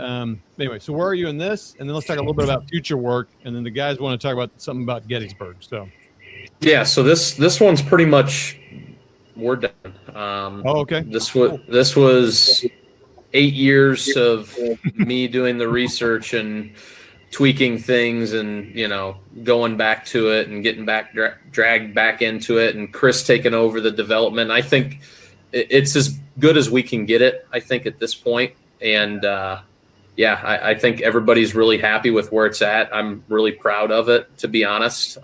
Anyway, so where are you in this? And then let's talk a little bit about future work, and then the guys want to talk about something about Gettysburg. So yeah, so this one's pretty much. We're done. okay. This was 8 years of me doing the research and tweaking things, and going back to it and getting dragged back into it, and Chris taking over the development. I think it's as good as we can get it. I think at this point, and I think everybody's really happy with where it's at. I'm really proud of it, to be honest.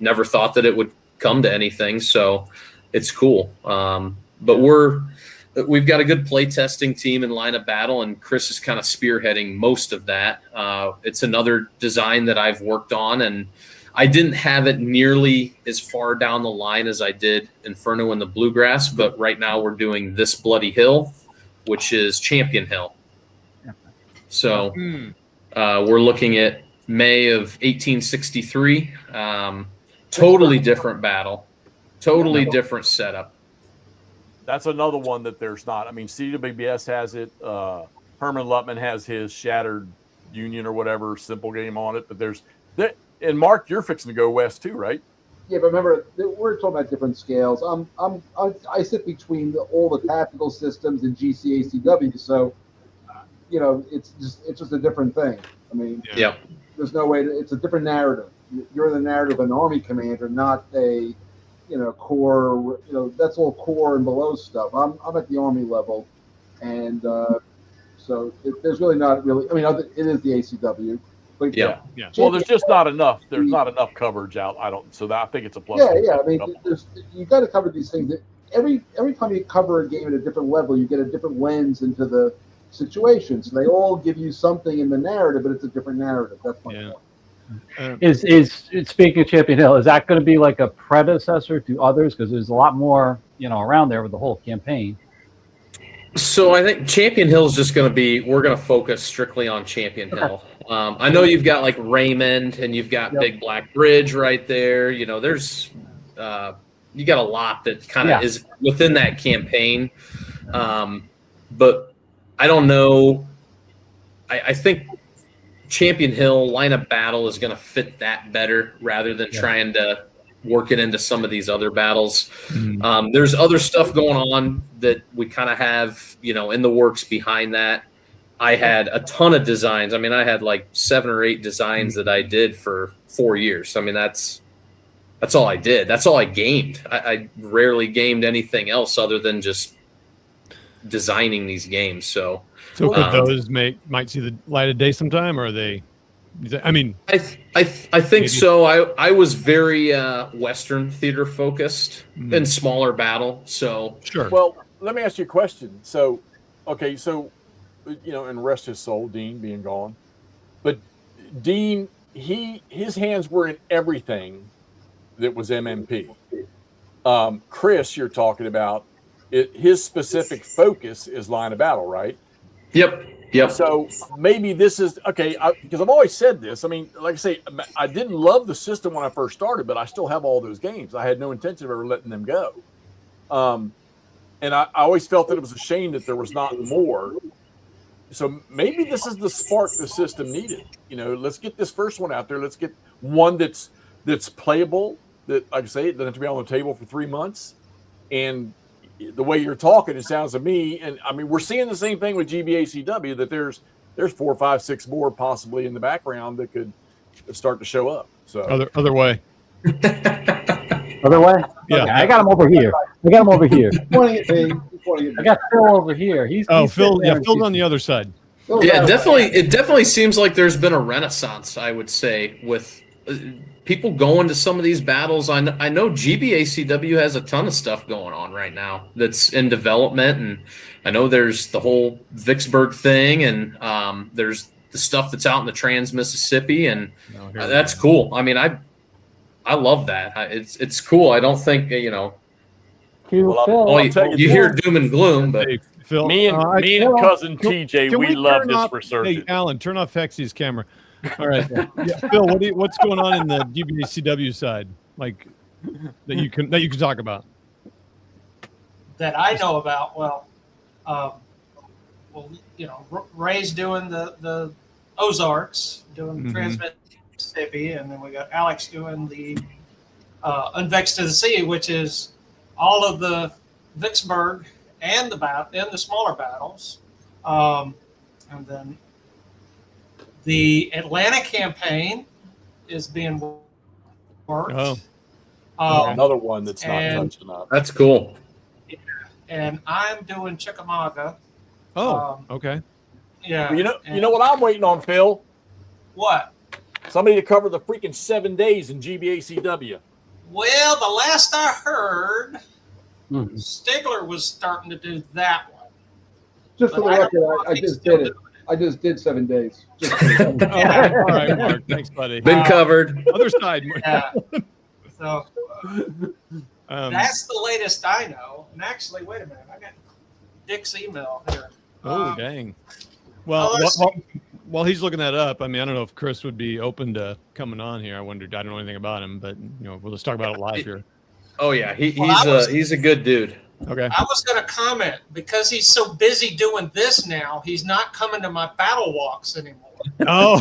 Never thought that it would come to anything, so. It's cool. But we've got a good play testing team in Line of Battle, and Chris is kind of spearheading most of that. It's another design that I've worked on, and I didn't have it nearly as far down the line as I did Inferno and the Bluegrass, but right now we're doing This Bloody Hill, which is Champion Hill. So we're looking at May of 1863. Totally different battle. Totally different setup. That's another one that there's not. I mean, CWBS has it. Herman Lutman has his Shattered Union or whatever simple game on it. But and Mark, you're fixing to go west too, right? Yeah, but remember, we're talking about different scales. I sit between all the tactical systems and GCACW, so it's just a different thing. I mean, there's no way it's a different narrative. You're the narrative of an Army commander, not a core, that's all core and below stuff. I'm at the Army level, and so there's really not really. I mean, it is the ACW, but yeah. Well, there's just not enough. There's not enough coverage out. I think it's a plus. Yeah. I mean, you got to cover these things. Every time you cover a game at a different level, you get a different lens into the situation. So they all give you something in the narrative, but it's a different narrative. That's my point. Is speaking of Champion Hill, is that going to be like a predecessor to others? Because there's a lot more, around there with the whole campaign. So I think Champion Hill is just going to be. We're going to focus strictly on Champion Hill. I know you've got like Raymond, and you've got Big Black Bridge right there. There's you got a lot that kind of is within that campaign. But I don't know. I think. Champion Hill Line of Battle is going to fit that better rather than trying to work it into some of these other battles. There's other stuff going on that we kind of have, in the works behind that. I had a ton of designs. I mean, I had like 7 or 8 designs that I did for 4 years. I mean, that's all I did. That's all I gamed. I rarely gamed anything else other than just designing these games. So could those might see the light of day sometime, or are they? I mean, I think maybe. So. I was very Western theater focused and smaller battle. So sure. Well, let me ask you a question. So, okay, and rest his soul, Dean being gone, but Dean, his hands were in everything that was MMP. Chris, you're talking about his specific focus is Line of Battle, right? Yep. So maybe this is okay, because I've always said this. I mean, like I say, I didn't love the system when I first started, but I still have all those games. I had no intention of ever letting them go. And I always felt that it was a shame that there was not more. So maybe this is the spark the system needed. Let's get this first one out there. Let's get one that's playable. That, like I say, it doesn't have to be on the table for 3 months. And the way you're talking, it sounds to me, and I mean, we're seeing the same thing with GBACW, that there's 4, 5, 6 more possibly in the background that could start to show up. So other way. Other way? Yeah. Okay, I got him over here. I got Phil over here. He's Phil. Yeah, Phil's on the other side. Yeah, definitely. It definitely seems like there's been a renaissance, I would say, with people going to some of these battles. I know GBACW has a ton of stuff going on right now that's in development, and I know there's the whole Vicksburg thing, and there's the stuff that's out in the Trans-Mississippi, and that's cool. I mean, I love that. It's cool. I don't think Cue Well, Phil. Well, tell you hear doom and gloom, but Hey, Phil, me and cousin TJ, can we love turn this off, resurgence. Hey, Alan, turn off Hexy's camera. All right, Phil, what's going on in the GBACW side, like that you can talk about? That I know about. Well, Ray's doing the Ozarks, doing Trans-Mississippi, and then we got Alex doing the Unvexed to the Sea, which is all of the Vicksburg and the smaller battles, and then the Atlanta campaign is being worked. Another one that's not touching up. that's cool. And I'm doing Chickamauga. Okay. Yeah. Well, you know what I'm waiting on, Phil? What? Somebody to cover the freaking 7 days in GBACW. Well, the last I heard, Stigler was starting to do that one. Just for the record, I just did it. I just did 7 days. All right, Mark. Thanks, buddy. Been covered. Other side. Yeah. So that's the latest I know. And actually, wait a minute. I got Dick's email here. Dang. Well, while he's looking that up, I mean, I don't know if Chris would be open to coming on here. I wondered. I don't know anything about him, but we'll just talk about it live here. Oh yeah, he's a good dude. Okay. I was going to comment because he's so busy doing this now. He's not coming to my battle walks anymore. Oh.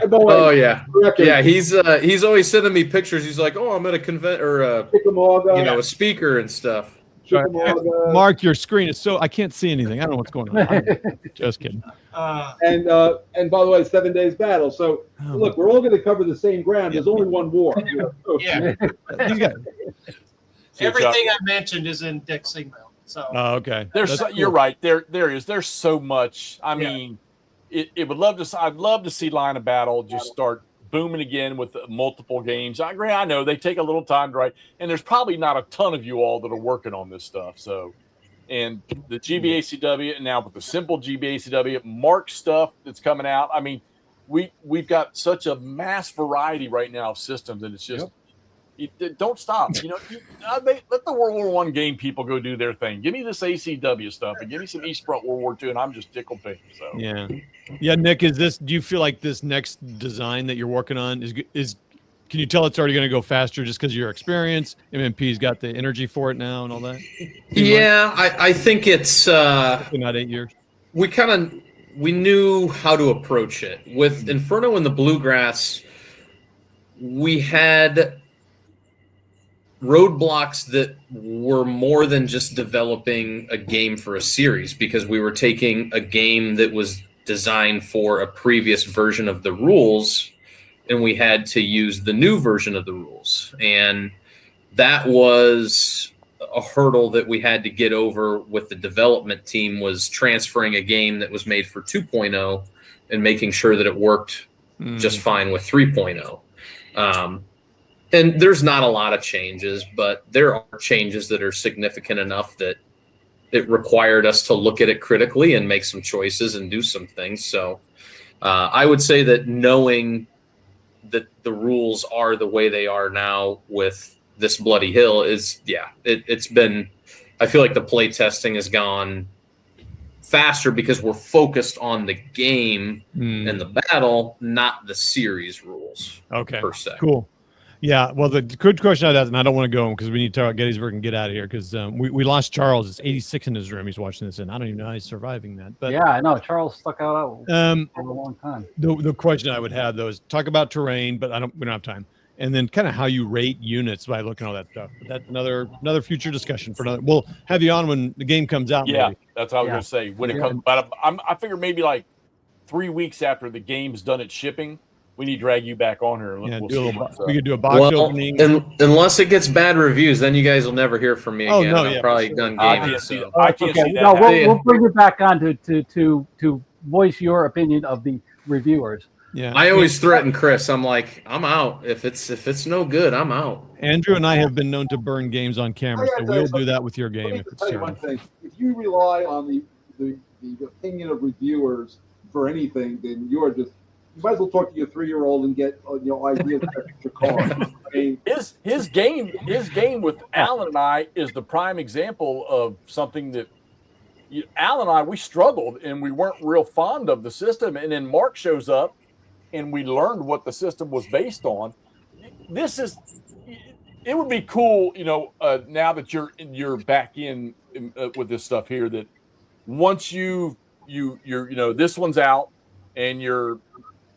Oh yeah, yeah. He's always sending me pictures. He's like, oh, I'm at a convent or a speaker and stuff. Mark, your screen is I can't see anything. I don't know what's going on. Just kidding. And by the way, 7 days battle. So look, we're all going to cover the same ground. There's only one war. Yeah. Everything I mentioned is in Dick's email. So. Okay. You're right. There is. There's so much. I mean, I'd love to see Line of Battle just start booming again with multiple games. I agree. I know they take a little time to write, and there's probably not a ton of you all that are working on this stuff. So, and the GBACW, and now with the simple GBACW, Mark stuff that's coming out. I mean, we've got such a mass variety right now of systems, and it's just don't stop. Let the World War I game people go do their thing. Give me this ACW stuff, and give me some East Front World War II, and I'm just tickled pink. So yeah. Nick, do you feel like this next design that you're working on is? Can you tell it's already going to go faster just because of your experience? MMP's got the energy for it now and all that. Yeah, I think it's not 8 years. We knew how to approach it with Inferno and the Bluegrass. We had roadblocks that were more than just developing a game for a series, because we were taking a game that was designed for a previous version of the rules, and we had to use the new version of the rules. And that was a hurdle that we had to get over with the development team, was transferring a game that was made for 2.0 and making sure that it worked just fine with 3.0. And there's not a lot of changes, but there are changes that are significant enough that it required us to look at it critically and make some choices and do some things. So I would say that knowing that the rules are the way they are now with this Bloody Hill it's been, I feel like the play testing has gone faster because we're focused on the game and the battle, not the series rules. Okay. Per se. Cool. Yeah, well, the good question I'd ask, and I don't want to go because we need to talk about Gettysburg and get out of here because we lost Charles. It's 86 in his room. He's watching this, and I don't even know how he's surviving that. But yeah, I know. Charles stuck out for a long time. The question I would have, though, is talk about terrain, but we don't have time. And then kind of how you rate units by looking at all that stuff. But that's another future discussion for another. We'll have you on when the game comes out. Yeah, maybe. that's what I was going to say. When it comes, but I figure maybe like 3 weeks after the game's done its shipping, we need to drag you back on here. We could do a box opening. Unless it gets bad reviews, then you guys will never hear from me again. No, I'm probably done gaming. I can't see that. No, we'll bring you back on to voice your opinion of the reviewers. Yeah, I always threaten Chris. I'm like, I'm out. If it's no good, I'm out. Andrew and I have been known to burn games on camera, so we'll do that with your game. Tell you one thing: if you rely on the opinion of reviewers for anything, then you might as well talk to your 3-year-old and get ideas for your car. I mean, his game with Alan and I is the prime example of something that Alan and I, we struggled and we weren't real fond of the system. And then Mark shows up and we learned what the system was based on. It would be cool, now that you're back in with this stuff here, that once you're this one's out and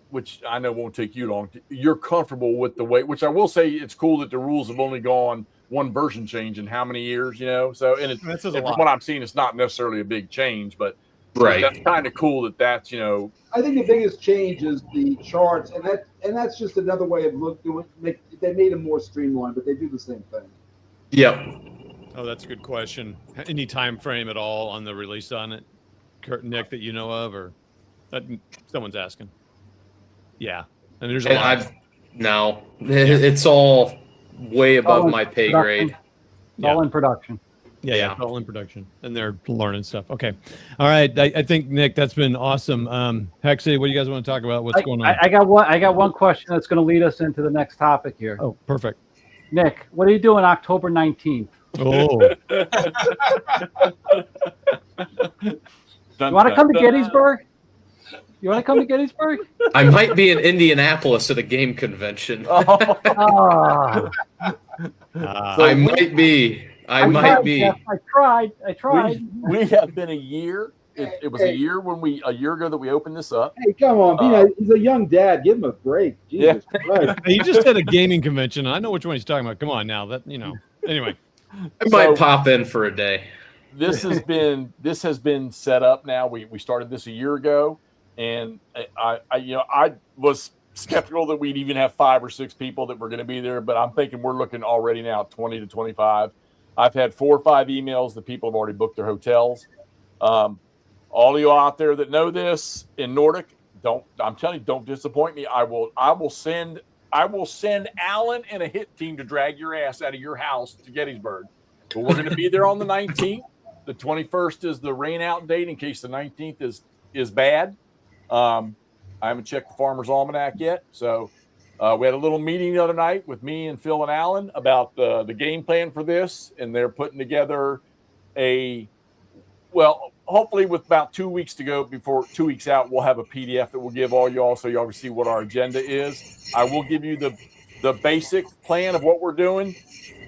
which I know won't take you long, you're comfortable with the way, which I will say it's cool that the rules have only gone one version change in how many years, so, and from what I'm seeing, it's not necessarily a big change, but right. That's kind of cool that's, I think the biggest change is the charts, and that's just another way of looking. They made them more streamlined, but they do the same thing. Yep. Oh, that's a good question. Any time frame at all on the release on it, Nick, that you know of, or that someone's asking? Yeah, and there's a lot. No, it's all way above my pay grade. It's all in production. Yeah, it's all in production, and they're learning stuff. Okay, all right. I think, Nick, that's been awesome. Hexy, what do you guys want to talk about? What's going on? I got one question that's going to lead us into the next topic here. Oh, perfect. Nick, what are you doing October 19th? Oh. You want to come to Gettysburg? You want to come to Gettysburg? I might be in Indianapolis at a game convention. Oh. I might be. I might be. Jeff. I tried. We have been a year. It was a year ago that we opened this up. Hey, come on, he's a young dad. Give him a break. Jesus Christ. He just had a gaming convention. I know which one he's talking about. Come on now. Anyway. I might pop in for a day. This has been set up now. We started this a year ago, and I was skeptical that we'd even have 5 or 6 people that were going to be there, but I'm thinking we're looking already now at 20 to 25. I've had 4 or 5 emails that people have already booked their hotels. All of you out there that know this in Nordic, I'm telling you, don't disappoint me. I will send Alan and a hit team to drag your ass out of your house to Gettysburg. But we're going to be there on the 19th. The 21st is the rain out date in case the 19th is bad. I haven't checked the Farmer's Almanac yet. So we had a little meeting the other night with me and Phil and Alan about the game plan for this. And they're putting together hopefully with about 2 weeks to go before 2 weeks out, we'll have a PDF that we'll give all y'all so y'all can see what our agenda is. I will give you the basic plan of what we're doing.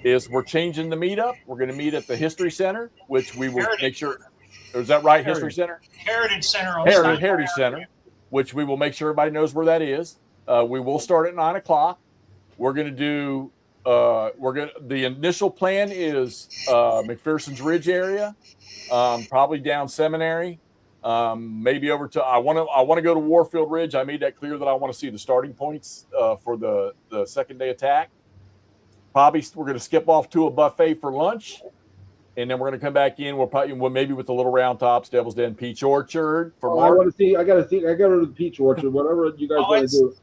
Is we're changing the meetup. We're going to meet at the History Center, which we will make sure. Is that right? History Center? Heritage Center. Heritage Center, which we will make sure everybody knows where that is. We will start at 9:00. We're going to do. The initial plan is McPherson's Ridge area, probably down Seminary, maybe over to. I want to go to Warfield Ridge. I made that clear that I want to see the starting points for the second day attack. Probably we're going to skip off to a buffet for lunch, and then we're going to come back in. We'll maybe with the Little Round Tops, Devil's Den, Peach Orchard. I want to see. I got to go to the Peach Orchard. Whatever you guys want to do.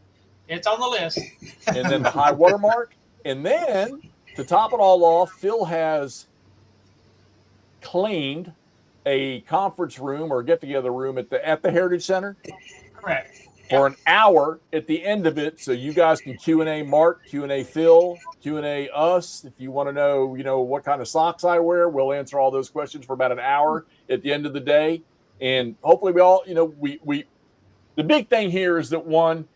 It's on the list. And then the high water mark, and then to top it all off, Phil has claimed a conference room or get together room at the Heritage Center. Correct. For an hour at the end of it, so you guys can Q&A Mark, Q&A Phil, Q&A us. If you want to know, what kind of socks I wear, we'll answer all those questions for about an hour at the end of the day. And hopefully we all, we the big thing here is that one,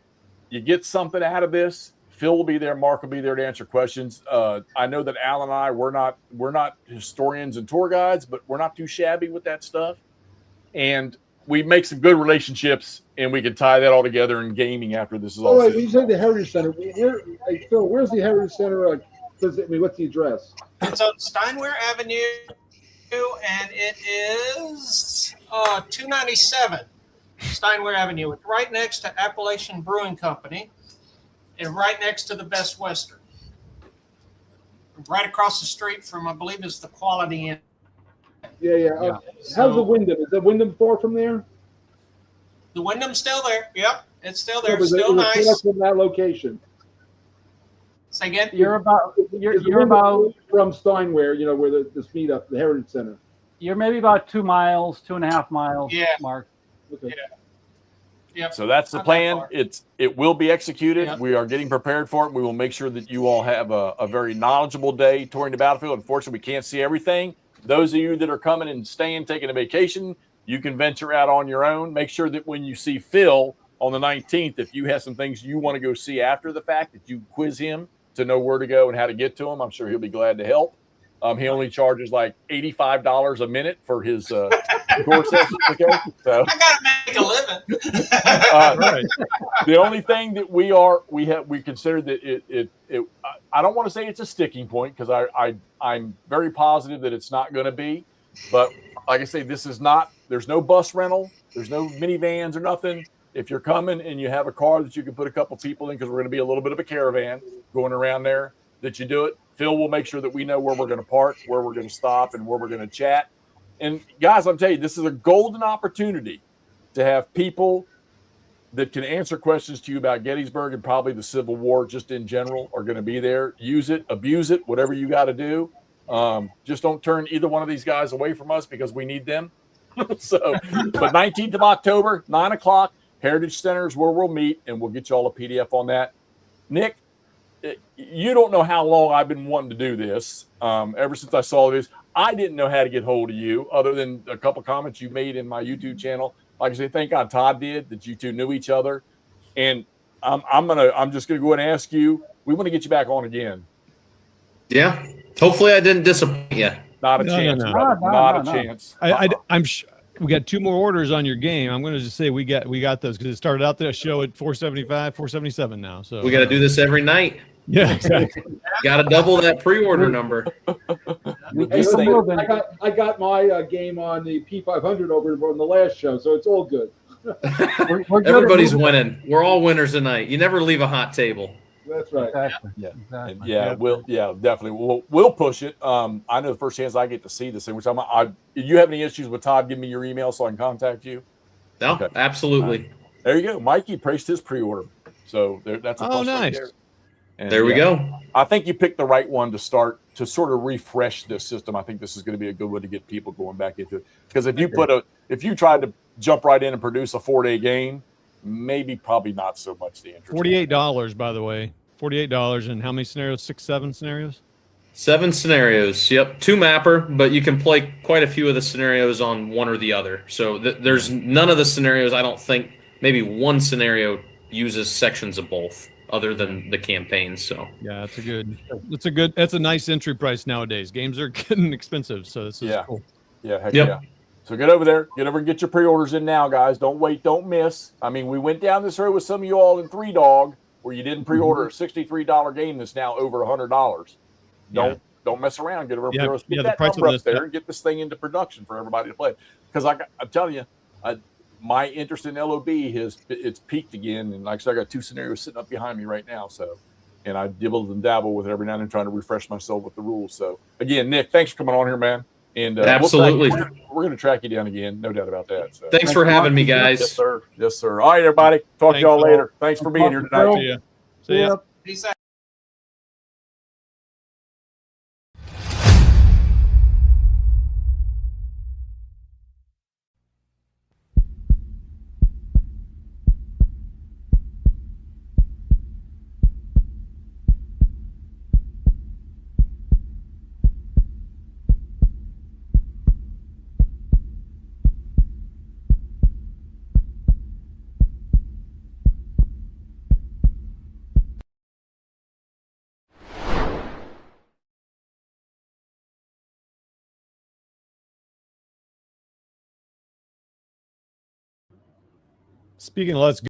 you get something out of this. Phil will be there, Mark will be there to answer questions. I know that Al and I, we're not historians and tour guides, but we're not too shabby with that stuff. And we make some good relationships, and we can tie that all together in gaming after this is all. When you say the Heritage Center, Phil, where's the Heritage Center? What's the address? It's on Steinway Avenue, and it is 297 Steinway Avenue. It's right next to Appalachian Brewing Company, and right next to the Best Western. Right across the street from, I believe, is the Quality Inn. Yeah. How's the Wyndham? Is the Wyndham far from there? The Wyndham's still there. Yep, it's still there. Still nice. From that location. Say again. You're about from Steinway. Where this meetup, the Heritage Center. You're maybe about 2 miles, 2.5 miles. Yeah. Mark. Okay. Yeah. Yep. So that's the Not that plan. far. It will be executed. Yep. We are getting prepared for it. We will make sure that you all have a very knowledgeable day touring the battlefield. Unfortunately, we can't see everything. Those of you that are coming and staying, taking a vacation, you can venture out on your own. Make sure that when you see Phil on the 19th, if you have some things you want to go see after the fact, that you quiz him to know where to go and how to get to him. I'm sure he'll be glad to help. He only charges like $85 a minute for his tour session. Okay, so I gotta make a living. Right. the only thing that we consider that it I don't want to say it's a sticking point, because I'm very positive that it's not going to be, but like I say, this is not. There's no bus rental. There's no minivans or nothing. If you're coming and you have a car that you can put a couple people in, because we're going to be a little bit of a caravan going around there, that you do it. Phil will make sure that we know where we're going to park, where we're going to stop, and where we're going to chat. And guys, I'm telling you, this is a golden opportunity to have people that can answer questions to you about Gettysburg and probably the Civil War just in general are going to be there. Use it, abuse it, whatever you got to do. Just don't turn either one of these guys away from us, because we need them. So, but 19th of October, 9 o'clock, Heritage Center is where we'll meet, and we'll get you all a PDF on that. Nick, you don't know how long I've been wanting to do this. Ever since I saw this, I didn't know how to get hold of you, other than a couple comments you made in my YouTube channel. Like I say, thank God Todd did, that you two knew each other. And I'm just gonna go ahead and ask you. We want to get you back on again. Yeah. Hopefully I didn't disappoint you. Not a chance, brother. Not a chance. I'm we got 2 more orders on your game. I'm going to just say we got those, because it started out the show at 475, 477 now. So We got to do this every night. Yeah, exactly. Got to double that pre-order number. Hey, listen, I got my game on the P500 over on the last show, so it's all good. Everybody's winning. We're all winners tonight. You never leave a hot table. That's right. Exactly. Yeah. Exactly. And definitely. We'll push it. I know the first chance I get to see this thing, which you have any issues with Todd, give me your email so I can contact you. No, Okay. Absolutely. There you go. Mikey placed his pre-order. So that's a plus nice. right there. And there we go. I think you picked the right one to start to sort of refresh this system. I think this is going to be a good way to get people going back into it. Because if you tried to jump right in and produce a 4-day game, probably not so much the interest. $48, by the way. $48, and how many scenarios? 6, 7 scenarios? 7 scenarios. Yep. 2 mapper, but you can play quite a few of the scenarios on one or the other. So there's none of the scenarios, I don't think, maybe one scenario uses sections of both, other than the campaigns. So yeah, that's a nice entry price nowadays. Games are getting expensive, so this is cool. Yeah, heck yeah. So get over there, and get your pre-orders in now, guys. Don't wait, don't miss. I mean, we went down this road with some of you all in 3 Dog, where you didn't pre-order a $63 game that's now over $100. Don't mess around. Get over get that number up there and get this thing into production for everybody to play. Because I'm telling you, my interest in LOB it's peaked again, and like I said, I got 2 scenarios sitting up behind me right now. So, and I dibble and dabble with it every now and then, trying to refresh myself with the rules. So again, Nick, thanks for coming on here, man. And absolutely, we're going to track you down again, no doubt about that. So thanks for having me, guys. Yes, sir. Yes, sir. All right, everybody. Talk to y'all later. Thanks for being here tonight. See ya. See ya. Peace out. Speaking of Let's Go.